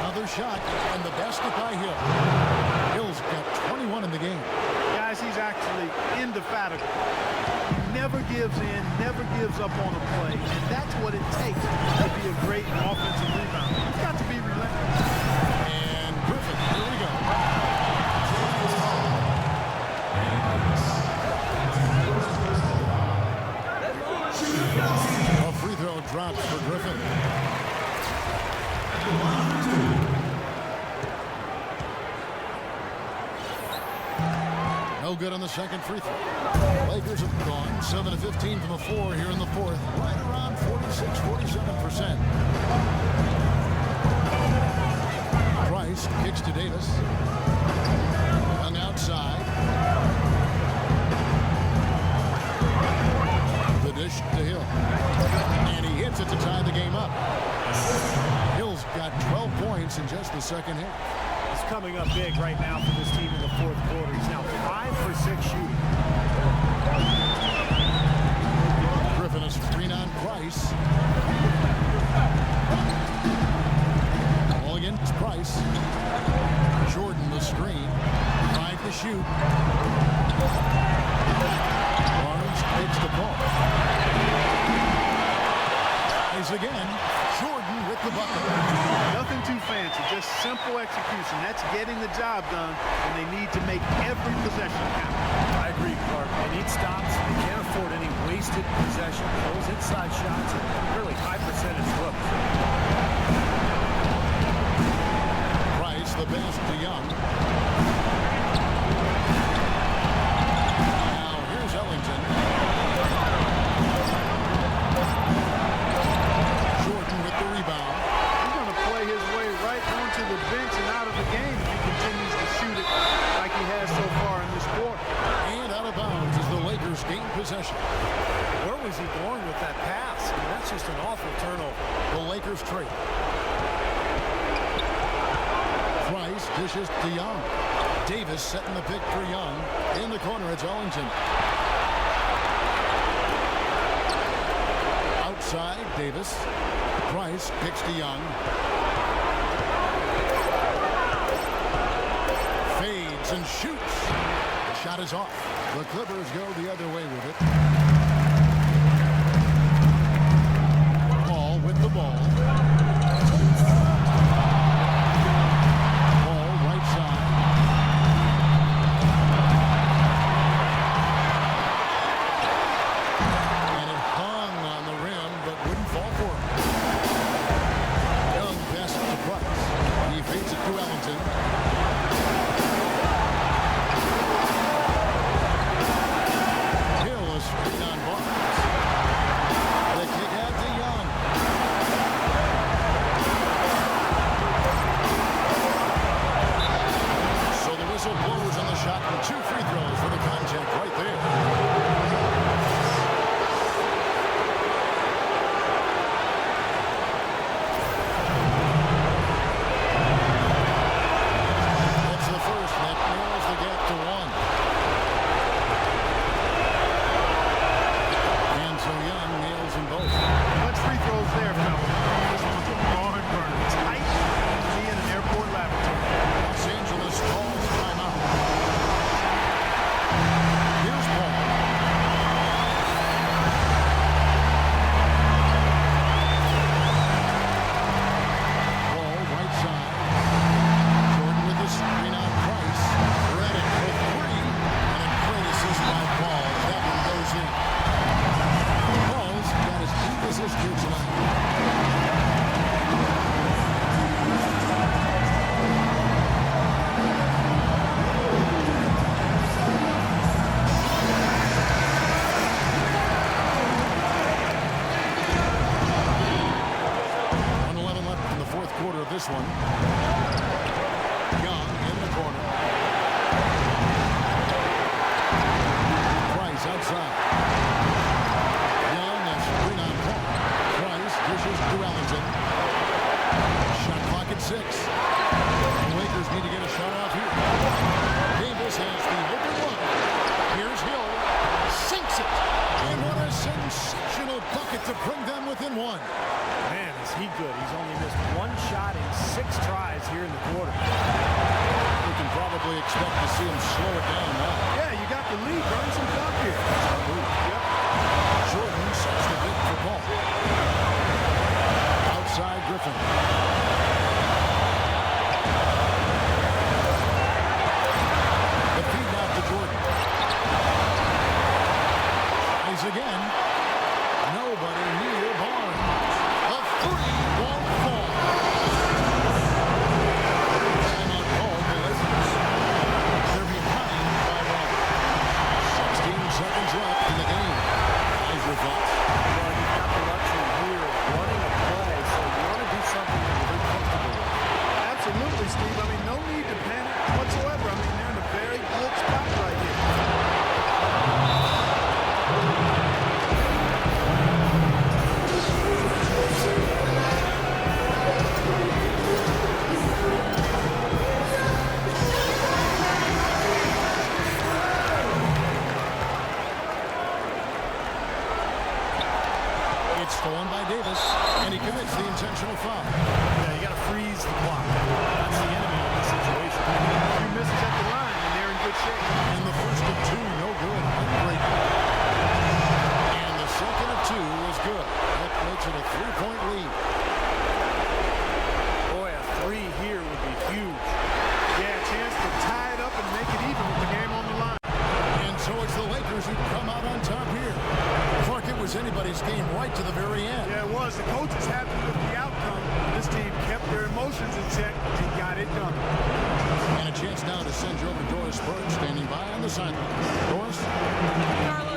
Another shot, and the basket by Hill. Hill's got 21 in the game. Guys, he's actually indefatigable. He never gives in, never gives up on a play, and that's what it takes to be a great offensive rebounder. He's got to be relentless. And Griffin, here we go. A free throw drops for Griffin. No good on the second free throw. Lakers have gone 7 of 15 from the floor here in the 4th. Right around 46-47%. Price Pitch to Davis. Young outside. The dish to Hill. And he hits it to tie the game up. Hill's got 12 points in just the second half. He's coming up big right now for this team in the fourth quarter. He's now 5 for 6 shooting. Griffin is screen on Price. Ball against Price. Jordan the screen. 5 to shoot. Barnes takes the ball. Plays again. Jordan with the bucket. Nothing too fancy, just simple execution. That's getting the job done, and they need to make every possession count. I agree, Clark. They need stops. They can't afford any wasted possession. Those inside shots are really high percentage looks. Price the pass to Young. Now here's Ellington. Jordan with the rebound. He's going to play his way right onto the bench and out of the game if he continues to shoot it like he has so far in this quarter. And out of bounds as the Lakers gain possession. Where was he going with that pass? I mean, that's just an awful turnover. The Lakers trade. Price dishes to Young. Davis setting the pick for Young. In the corner, it's Ellington. Outside, Davis. Price kicks to Young. Fades and shoots. The shot is off. The Clippers go the other way with it. Paul with the ball. Paul right side. And it hung on the rim, but wouldn't fall for him. Young passes to Price. He fades it to Ellington. This one. Young in the corner. Price outside. Young and screen on Paul. Price dishes to Ellington. Shot clock at 6. The Lakers need to get a shot off here. Davis has the open look. Here's Hill. Sinks it. And what a sensational bucket to bring them within one. Man, is he good. He's only missed one shot in 6 tries here in the quarter. We can probably expect to see him slow it down now. Yeah, you got the lead. Run some clock here. Yep. Jordan sets the pick for Paul. Outside Griffin. The feed out to Jordan. He's again. Nobody near Barnes. A 3 won't fall. Timeout called the Lakers. They're behind by 1. 16 seconds left in the game. Eyes your thoughts. Well, you've got the luxury here of running a play, so you want to do something that you're very comfortable with. Absolutely, Steve. I mean, no need to panic whatsoever. I mean, they're in a very good spot right here. It's stolen by Davis, and he commits the intentional foul. Yeah, you got to freeze the clock. That's the enemy in this situation. A few misses at the line, and they're in good shape. And the first of two, no good. Great. And the second of two was good. That makes it a 3-point lead. Boy, a three here would be huge. Yeah, a chance to tie it up and make it even with the game on the line. And so it's the Lakers who come out on top here. Clark, it was anybody's game right to the very end. Yeah, it was. The coaches happy with the outcome. This team kept their emotions in check and got it done. And a chance now to send you over Doris Burke, standing by on the sideline. Doris? Carlo,